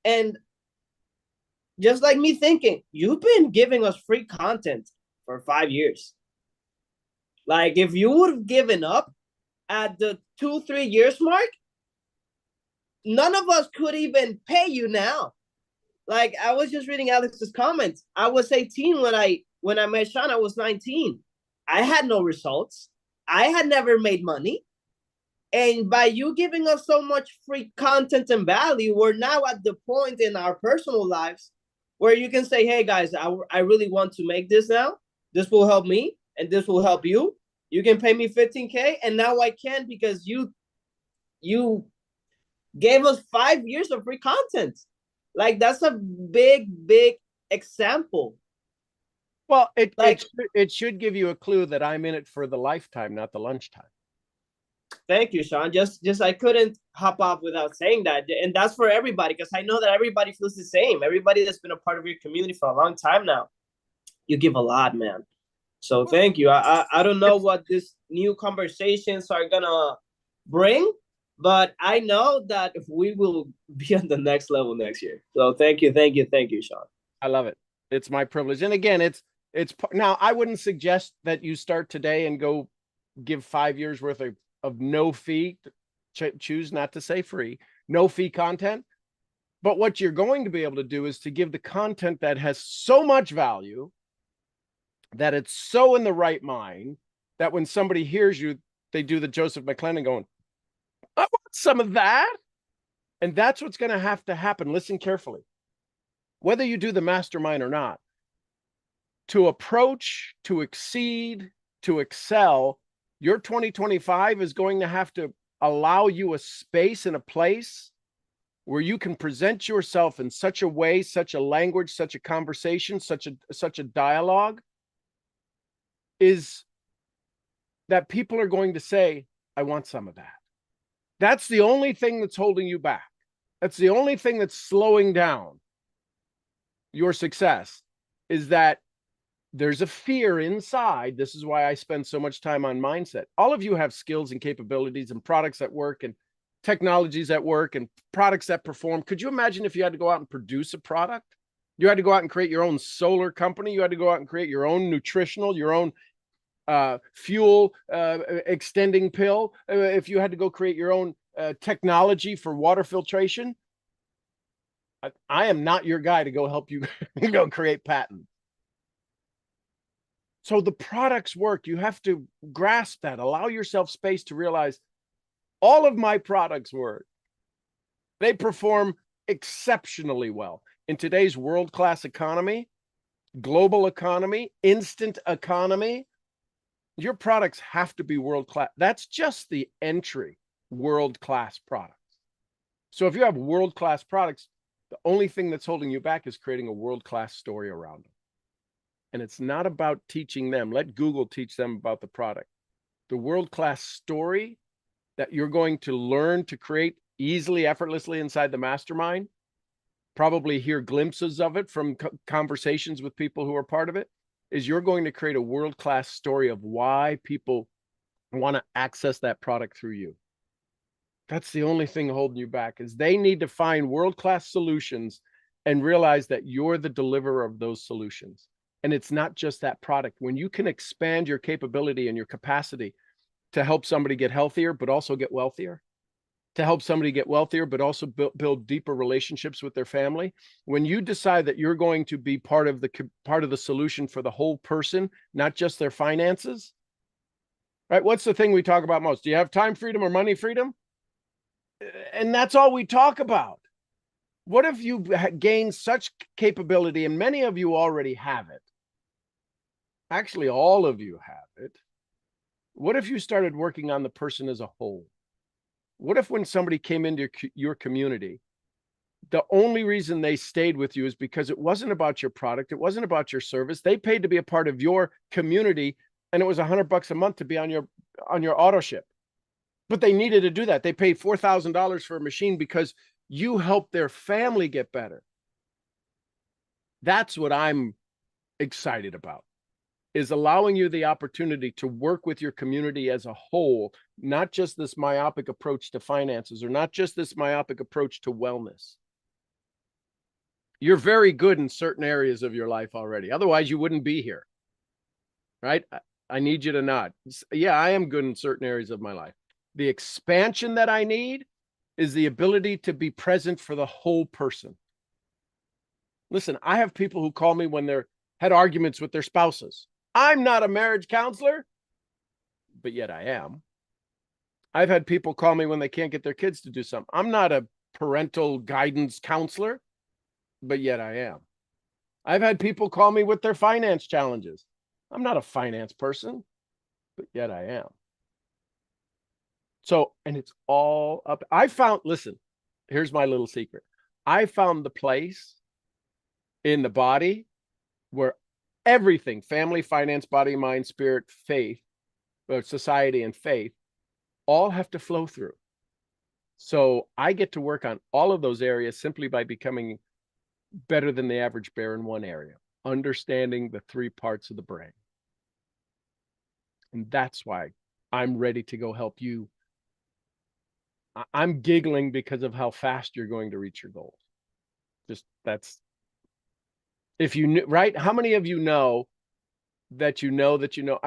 and just like me thinking, you've been giving us free content for 5 years. Like, if you would have given up at the 2-3 years mark, none of us could even pay you now. Like, I was just reading Alex's comments. I was 18 when I met Sean. I was 19. I had no results. I had never made money. And by you giving us so much free content and value, we're now at the point in our personal lives where you can say, hey, guys, I really want to make this now. This will help me, and this will help you. You can pay me $15K, and now I can because you gave us 5 years of free content. Like, that's a big example. Well, it should give you a clue that I'm in it for the lifetime, not the lunchtime. Thank you, Sean. Just I couldn't hop off without saying that. And that's for everybody, because I know that everybody feels the same. Everybody that's been a part of your community for a long time now. You give a lot, man. So thank you. I don't know what these new conversations are going to bring, but I know that we will be on the next level next year. So thank you, Sean. I love it. It's my privilege. And again, it's now, I wouldn't suggest that you start today and go give 5 years worth of no fee, choose not to say free, no fee content. But what you're going to be able to do is to give the content that has so much value, that it's so in the right mind, that when somebody hears you, they do the Joseph McClendon going, I want some of that. And that's what's going to have to happen. Listen carefully. Whether you do the mastermind or not, to approach, to exceed, to excel, your 2025 is going to have to allow you a space and a place where you can present yourself in such a way, such a language, such a conversation, such a dialogue, is that people are going to say, I want some of that. That's the only thing that's holding you back. That's the only thing that's slowing down your success, is that there's a fear inside. This is why I spend so much time on mindset. All of you have skills and capabilities and products that work and technologies that work and products that perform. Could you imagine if you had to go out and produce a product? You had to go out and create your own solar company. You had to go out and create your own nutritional, your own fuel extending pill. If you had to go create your own technology for water filtration, I am not your guy to go help you go create patents. So the products work. You have to grasp that. Allow yourself space to realize all of my products work. They perform exceptionally well. In today's world-class economy, global economy, instant economy, your products have to be world-class. That's just the entry world-class products. So if you have world-class products, the only thing that's holding you back is creating a world-class story around them. And it's not about teaching them. Let Google teach them about the product. The world-class story that you're going to learn to create easily, effortlessly inside the mastermind, probably hear glimpses of it from conversations with people who are part of it, is you're going to create a world-class story of why people want to access that product through you. That's the only thing holding you back, is they need to find world-class solutions and realize that you're the deliverer of those solutions. And it's not just that product. When you can expand your capability and your capacity to help somebody get healthier, but also get wealthier, to help somebody get wealthier, but also build deeper relationships with their family. When you decide that you're going to be part of the solution for the whole person, not just their finances, right? What's the thing we talk about most? Do you have time freedom or money freedom? And that's all we talk about. What if you gain such capability, and many of you already have it? Actually, all of you have it. What if you started working on the person as a whole? What if when somebody came into your community, the only reason they stayed with you is because it wasn't about your product, it wasn't about your service. They paid to be a part of your community, and it was $100 a month to be on your auto ship. But they needed to do that. They paid $4,000 for a machine because you helped their family get better. That's what I'm excited about, is allowing you the opportunity to work with your community as a whole, not just this myopic approach to finances, or not just this myopic approach to wellness. You're very good in certain areas of your life already. Otherwise, you wouldn't be here, right? I need you to nod. Yeah, I am good in certain areas of my life. The expansion that I need is the ability to be present for the whole person. Listen, I have people who call me when they're had arguments with their spouses. I'm not a marriage counselor, but yet I am. I've had people call me when they can't get their kids to do something. I'm not a parental guidance counselor, but yet I am. I've had people call me with their finance challenges. I'm not a finance person, but yet I am. So, and it's all up. Listen, here's my little secret. I found the place in the body where everything, family, finance, body, mind, spirit, faith, society, and faith, all have to flow through. So I get to work on all of those areas simply by becoming better than the average bear in one area, understanding the 3 parts of the brain. And that's why I'm ready to go help you. I'm giggling because of how fast you're going to reach your goals. Just that's, if you knew, right? How many of you know that you know that you know?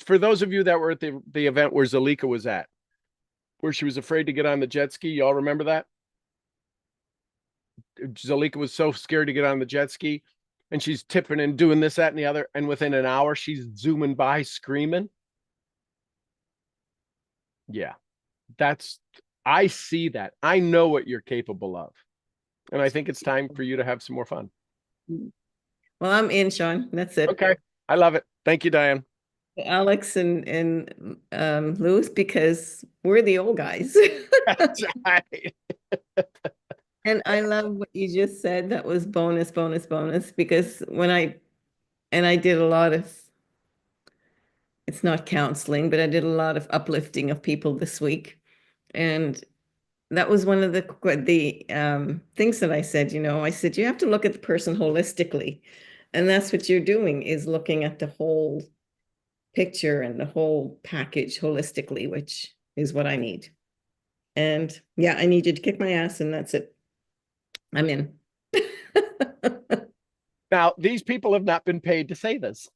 For those of you that were at the event where Zalika was at, where she was afraid to get on the jet ski, y'all remember that? Zalika was so scared to get on the jet ski, and she's tipping and doing this, that, and the other, and within an hour, she's zooming by screaming. Yeah, I see that. I know what you're capable of. And I think it's time for you to have some more fun. Well, I'm in, Sean. That's it. Okay. I love it. Thank you, Diane. Alex and Louis, because we're the old guys. That's right. And I love what you just said. That was bonus, bonus, bonus. Because when I did a lot of it's not counseling, but I did a lot of uplifting of people this week. And that was one of the things that I said, I said, you have to look at the person holistically. And that's what you're doing, is looking at the whole picture and the whole package holistically, which is what I need. And yeah, I need you to kick my ass, and that's it. I'm in. Now, these people have not been paid to say this.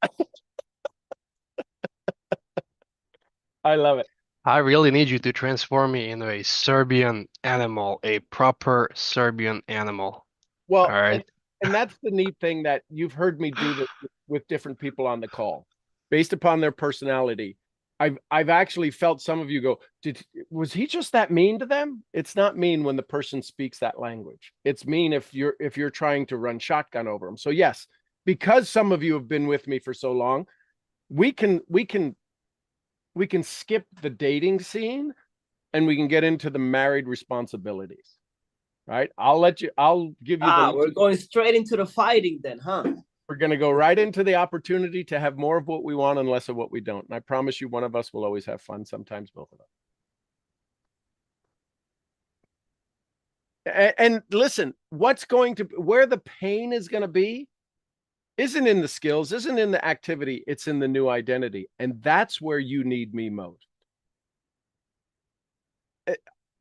I love it. I really need you to transform me into a Serbian animal, a proper Serbian animal. Well, All right. and that's the neat thing, that you've heard me do this with different people on the call, based upon their personality. I've actually felt some of you go, was he just that mean to them? It's not mean when the person speaks that language. It's mean if you're trying to run shotgun over them. So yes, because some of you have been with me for so long, we can skip the dating scene and we can get into the married responsibilities. Right? I'll give you we're going straight into the fighting then, huh? We're going to go right into the opportunity to have more of what we want and less of what we don't. And I promise you, one of us will always have fun. Sometimes both of us. And listen, where the pain is going to be isn't in the skills, isn't in the activity. It's in the new identity. And that's where you need me most.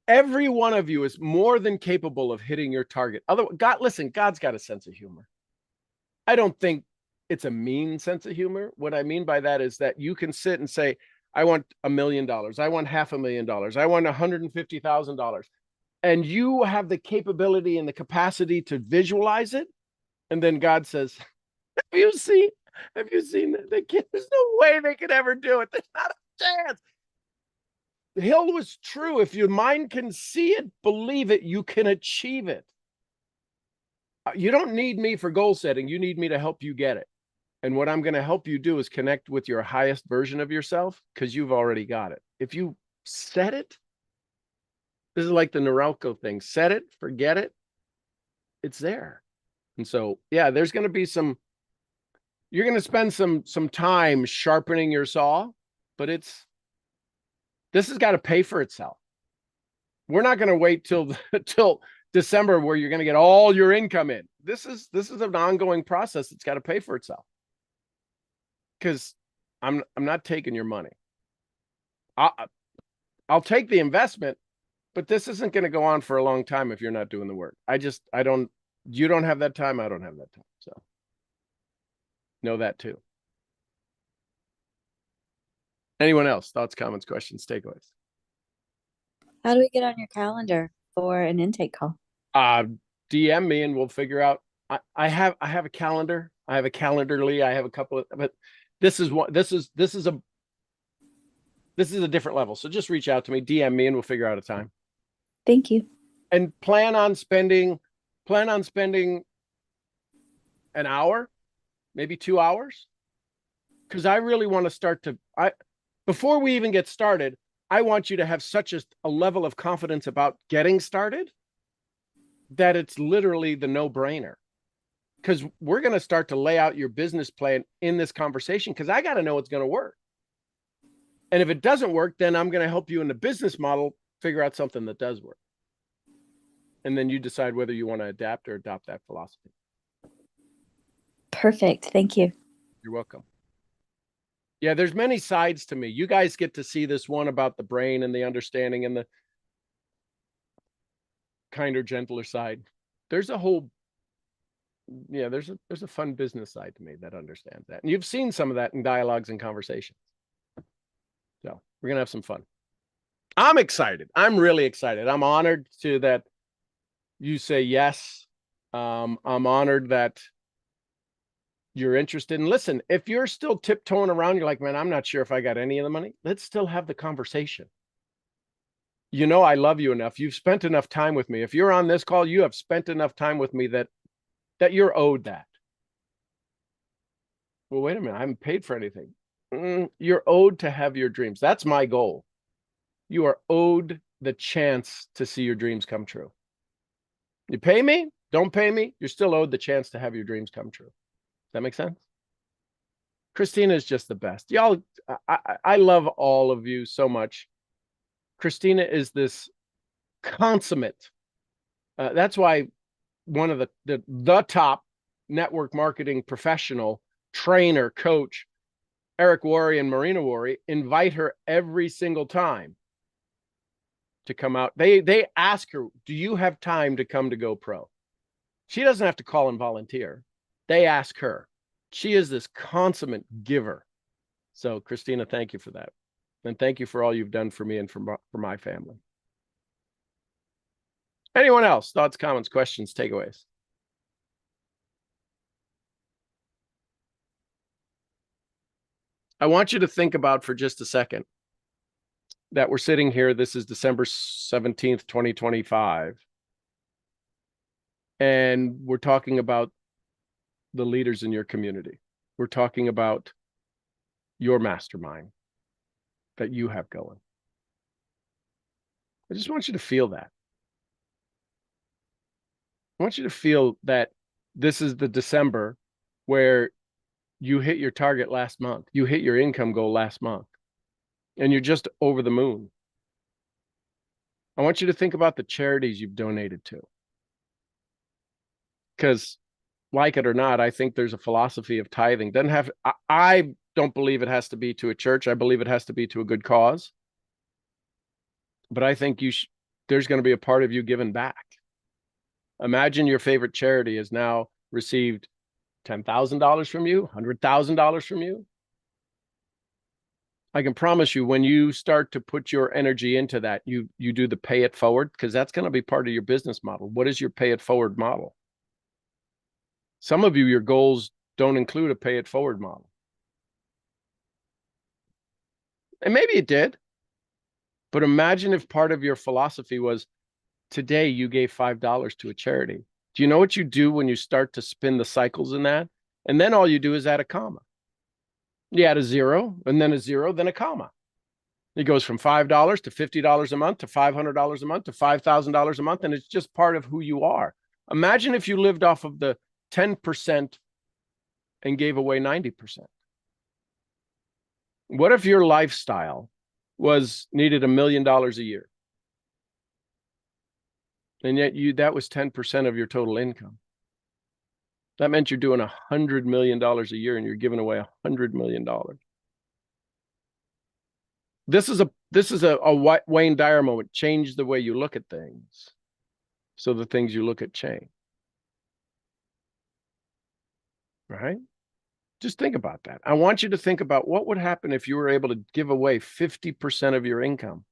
Every one of you is more than capable of hitting your target. God's got a sense of humor. I don't think it's a mean sense of humor. What I mean by that is that you can sit and say, I want $1 million. I want $500,000. I want $150,000. And you have the capability and the capacity to visualize it. And then God says, have you seen that? There's no way they could ever do it. There's not a chance. Hill was true. If your mind can see it, believe it, you can achieve it. You don't need me for goal setting. You need me to help you get it. And what I'm going to help you do is connect with your highest version of yourself, because you've already got it. If you set it, this is like the Norelco thing. Set it, forget it. It's there. And so, yeah, there's going to be you're going to spend some time sharpening your saw, but this has got to pay for itself. We're not going to wait till December where you're going to get all your income in. This is an ongoing process that's got to pay for itself. Because I'm not taking your money. I'll take the investment, but this isn't going to go on for a long time if you're not doing the work. You don't have that time. I don't have that time. So know that too. Anyone else? Thoughts, comments, questions, takeaways? How do we get on your calendar for an intake call? DM me and we'll figure out. I have a calendar. I have a Calendarly. I have a couple of, but this is a different level. So just reach out to me, DM me, and we'll figure out a time. Thank you. And plan on spending an hour, maybe 2 hours. Because I really want to start before we even get started, I want you to have such a level of confidence about getting started that it's literally the no-brainer. Because we're going to start to lay out your business plan in this conversation, because I got to know it's going to work. And if it doesn't work, then I'm going to help you in the business model figure out something that does work. And then you decide whether you want to adapt or adopt that philosophy. Perfect. Thank you. You're welcome. Yeah, there's many sides to me. You guys get to see this one about the brain and the understanding and the kinder, gentler side. There's a whole, there's a fun business side to me that understands that. And you've seen some of that in dialogues and conversations. So we're going to have some fun. I'm excited. I'm really excited. I'm honored that you say yes. I'm honored that you're interested. And listen, if you're still tiptoeing around, you're like, man, I'm not sure if I got any of the money. Let's still have the conversation. I love you enough. You've spent enough time with me. If you're on this call, you have spent enough time with me that you're owed that. Well, wait a minute. I haven't paid for anything. You're owed to have your dreams. That's my goal. You are owed the chance to see your dreams come true. You pay me, don't pay me, you're still owed the chance to have your dreams come true. Does that make sense? Christina is just the best. Y'all, I love all of you so much. Christina is this consummate. That's why one of the top network marketing professional, trainer, coach, Eric Worre and Marina Worre, invite her every single time to come out. They ask her, do you have time to come to GoPro? She doesn't have to call and volunteer. They ask her. She is this consummate giver. So Christina, thank you for that. And thank you for all you've done for me and for my family. Anyone else? Thoughts, comments, questions, takeaways? I want you to think about for just a second that we're sitting here. This is December 17th, 2025. And we're talking about the leaders in your community. We're talking about your mastermind that you have going. I just want you to feel that. I want you to feel that this is the December where you hit your target last month. You hit your income goal last month. And you're just over the moon. I want you to think about the charities you've donated to. Because, like it or not, I think there's a philosophy of tithing. I don't believe it has to be to a church. I believe it has to be to a good cause. But I think there's going to be a part of you giving back. Imagine your favorite charity has now received $10,000 from you, $100,000 from you. I can promise you, when you start to put your energy into that, you do the pay it forward, because that's going to be part of your business model. What is your pay it forward model? Some of you, your goals don't include a pay it forward model. And maybe it did. But imagine if part of your philosophy was, today you gave $5 to a charity. Do you know what you do when you start to spin the cycles in that? And then all you do is add a comma. You add a zero, and then a zero, then a comma. It goes from $5 to $50 a month to $500 a month to $5,000 a month, and it's just part of who you are. Imagine if you lived off of the 10% and gave away 90%. What if your lifestyle needed $1 million a year? And yet that was 10% of your total income. That meant you're doing $100 million a year and you're giving away $100 million. This is a Wayne Dyer moment. Change the way you look at things, so the things you look at change. Right? Just think about that. I want you to think about what would happen if you were able to give away 50% of your income,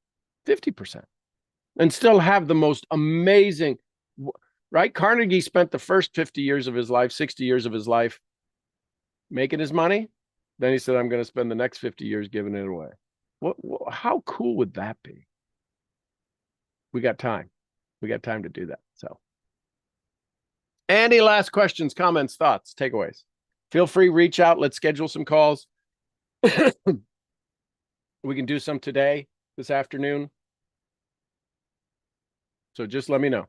50%, and still have the most amazing, right? Carnegie spent the first 50 years of his life, 60 years of his life making his money. Then he said, I'm going to spend the next 50 years giving it away. How cool would that be? We got time. We got time to do that. So, any last questions, comments, thoughts, takeaways? Feel free, reach out. Let's schedule some calls. We can do some today, this afternoon. So just let me know.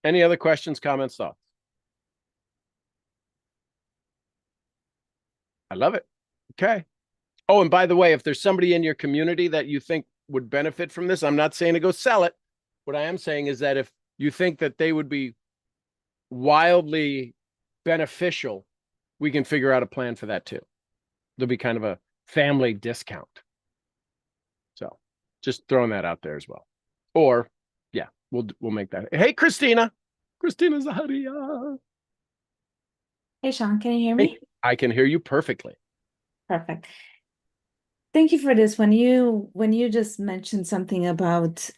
Any other questions, comments, thoughts? I love it. Okay. Oh, and by the way, if there's somebody in your community that you think would benefit from this, I'm not saying to go sell it. What I am saying is that if you think that they would be wildly beneficial, we can figure out a plan for that too. There'll be kind of a family discount. So just throwing that out there as well. Or yeah, we'll make that. Hey, Christina. Christina Zaharia. Hey, Sean, can you hear me? Hey, I can hear you perfectly. Perfect. Thank you for this. When you just mentioned something about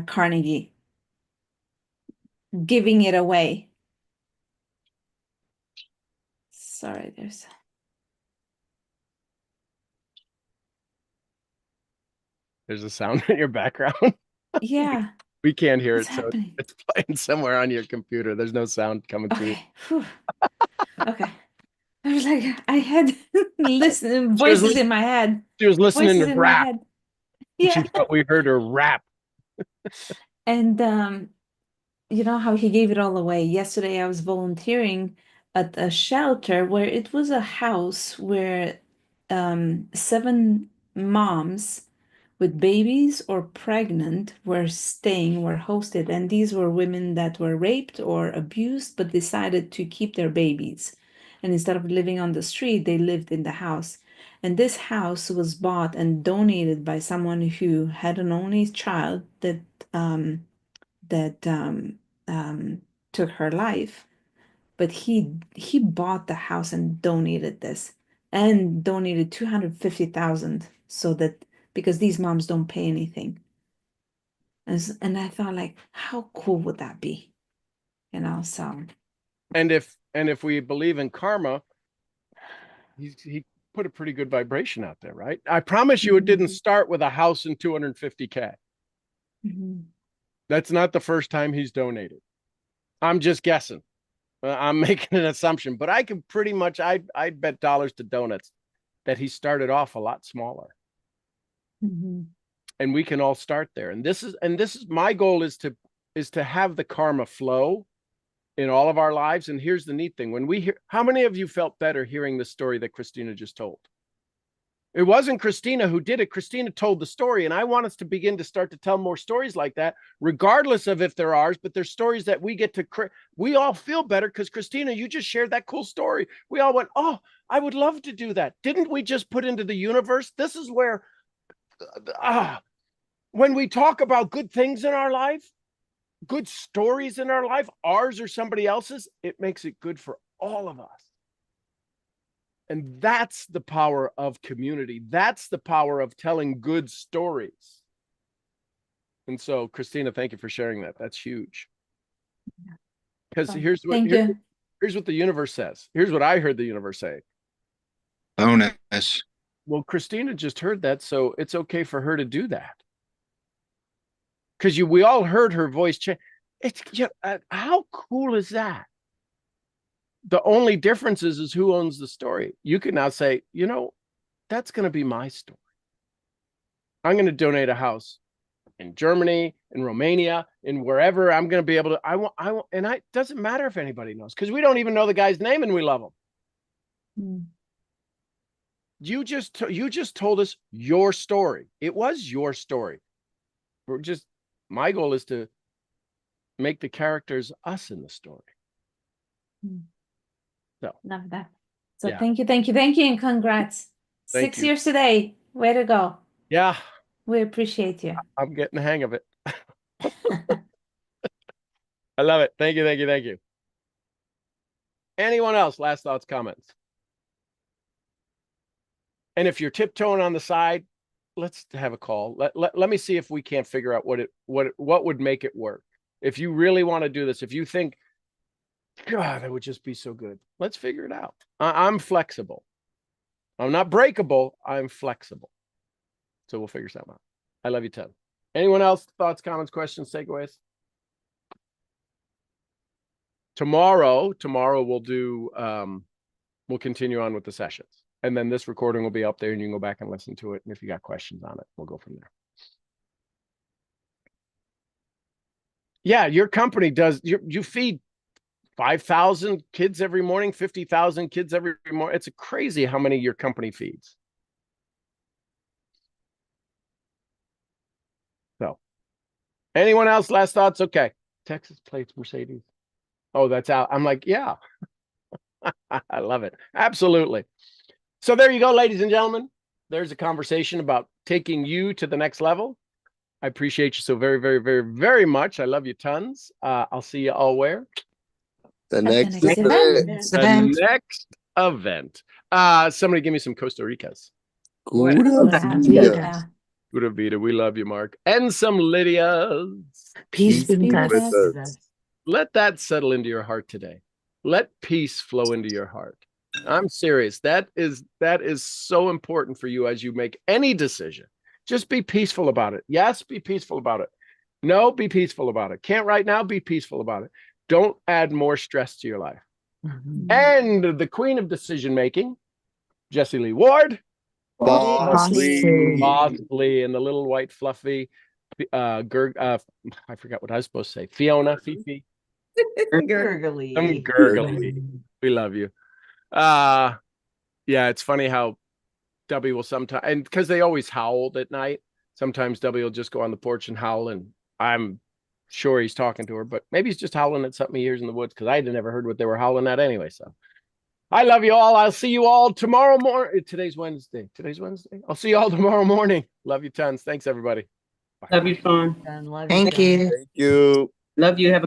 Carnegie giving it away. Sorry, There's a sound in your background. yeah. We can't hear What's it, so happening? it's playing somewhere on your computer. There's no sound coming through. Okay. Phew. Okay. I was like, I had voices in my head. She was listening Voices to in my rap. head. She Yeah. thought we heard her rap. And you know how he gave it all away. Yesterday I was volunteering at a shelter where it was a house where 7 moms with babies or pregnant were staying, were hosted, and these were women that were raped or abused but decided to keep their babies. And instead of living on the street, they lived in the house. And this house was bought and donated by someone who had an only child that took her life. But he bought the house and donated this, and donated 250,000 so that because these moms don't pay anything. And I thought, like, how cool would that be? So And if we believe in karma, he put a pretty good vibration out there, right? I promise you, it didn't start with a house and 250K. That's not the first time he's donated. I'm just guessing. I'm making an assumption, but I can pretty much, I'd bet dollars to donuts that he started off a lot smaller. And we can all start there. And this is my goal is to have the karma flow in all of our lives. And here's the neat thing. When we hear, how many of you felt better hearing the story that Christina just told? It wasn't Christina who did it. Christina told the story. And I want us to begin to start to tell more stories like that, regardless of if they're ours, but they're stories that we get to, we all feel better because Christina, you just shared that cool story. We all went, oh, I would love to do that. Didn't we just put into the universe? This is where, when we talk about good things in our life, good stories in our life, ours or somebody else's, it makes it good for all of us. And that's the power of community. That's the power of telling good stories. And so, Christina, thank you for sharing that. That's huge. Because here's what the universe says. Here's what I heard the universe say. Bonus. Well, Christina just heard that, so it's okay for her to do that. Because we all heard her voice change. How cool is that? The only difference is who owns the story. You can now say, that's going to be my story. I'm going to donate a house in Germany, in Romania, in wherever. I'm going to be able to. I want, and it doesn't matter if anybody knows, because we don't even know the guy's name and we love him. You just told us your story. It was your story. My goal is to make the characters us in the story. So love that. So thank you, and congrats. 6 years today. Way to go. Yeah. We appreciate you. I'm getting the hang of it. I love it. Thank you. Anyone else? Last thoughts, comments? And if you're tiptoeing on the side, let's have a call. Let me see if we can't figure out what would make it work. If you really want to do this, if you think, God, that would just be so good, let's figure it out. I'm flexible. I'm not breakable. I'm flexible. So we'll figure something out. I love you, Ted. Anyone else? Thoughts, comments, questions, takeaways? Tomorrow we'll do, we'll continue on with the sessions. And then this recording will be up there and you can go back and listen to it. And if you got questions on it, we'll go from there. Yeah, your company does, you feed 5,000 kids every morning, 50,000 kids every morning. It's crazy how many your company feeds. So, anyone else? Last thoughts? Okay. Texas plates, Mercedes. Oh, that's out. I'm like, yeah. I love it. Absolutely. So there you go, ladies and gentlemen. There's a conversation about taking you to the next level. I appreciate you so very, very, very, very much. I love you tons. I'll see you all where? The next event. Somebody give me some Costa Ricas. Pura vida. We love you, Mark. And some Lydias. Peace with us. Let that settle into your heart today. Let peace flow into your heart. I'm serious. That is so important for you as you make any decision. Just be peaceful about it. Yes, be peaceful about it. No, be peaceful about it. Can't right now, be peaceful about it. Don't add more stress to your life. And the queen of decision making, Jessie Lee Ward. Boss Lee and the little white fluffy I forgot what I was supposed to say. Fiona, Fifi. Gurgly. Gurgly. We love you. Yeah, it's funny how W will sometimes, and because they always howled at night, sometimes W will just go on the porch and howl, and I'm sure he's talking to her, but maybe he's just howling at something he hears in the woods because I had never heard what they were howling at anyway. So I love you all. I'll see you all tomorrow morning. Today's Wednesday. I'll see you all tomorrow morning. Love you tons. Thanks, everybody. Love you, Sean. Thank you. Thank you. Love you. Have a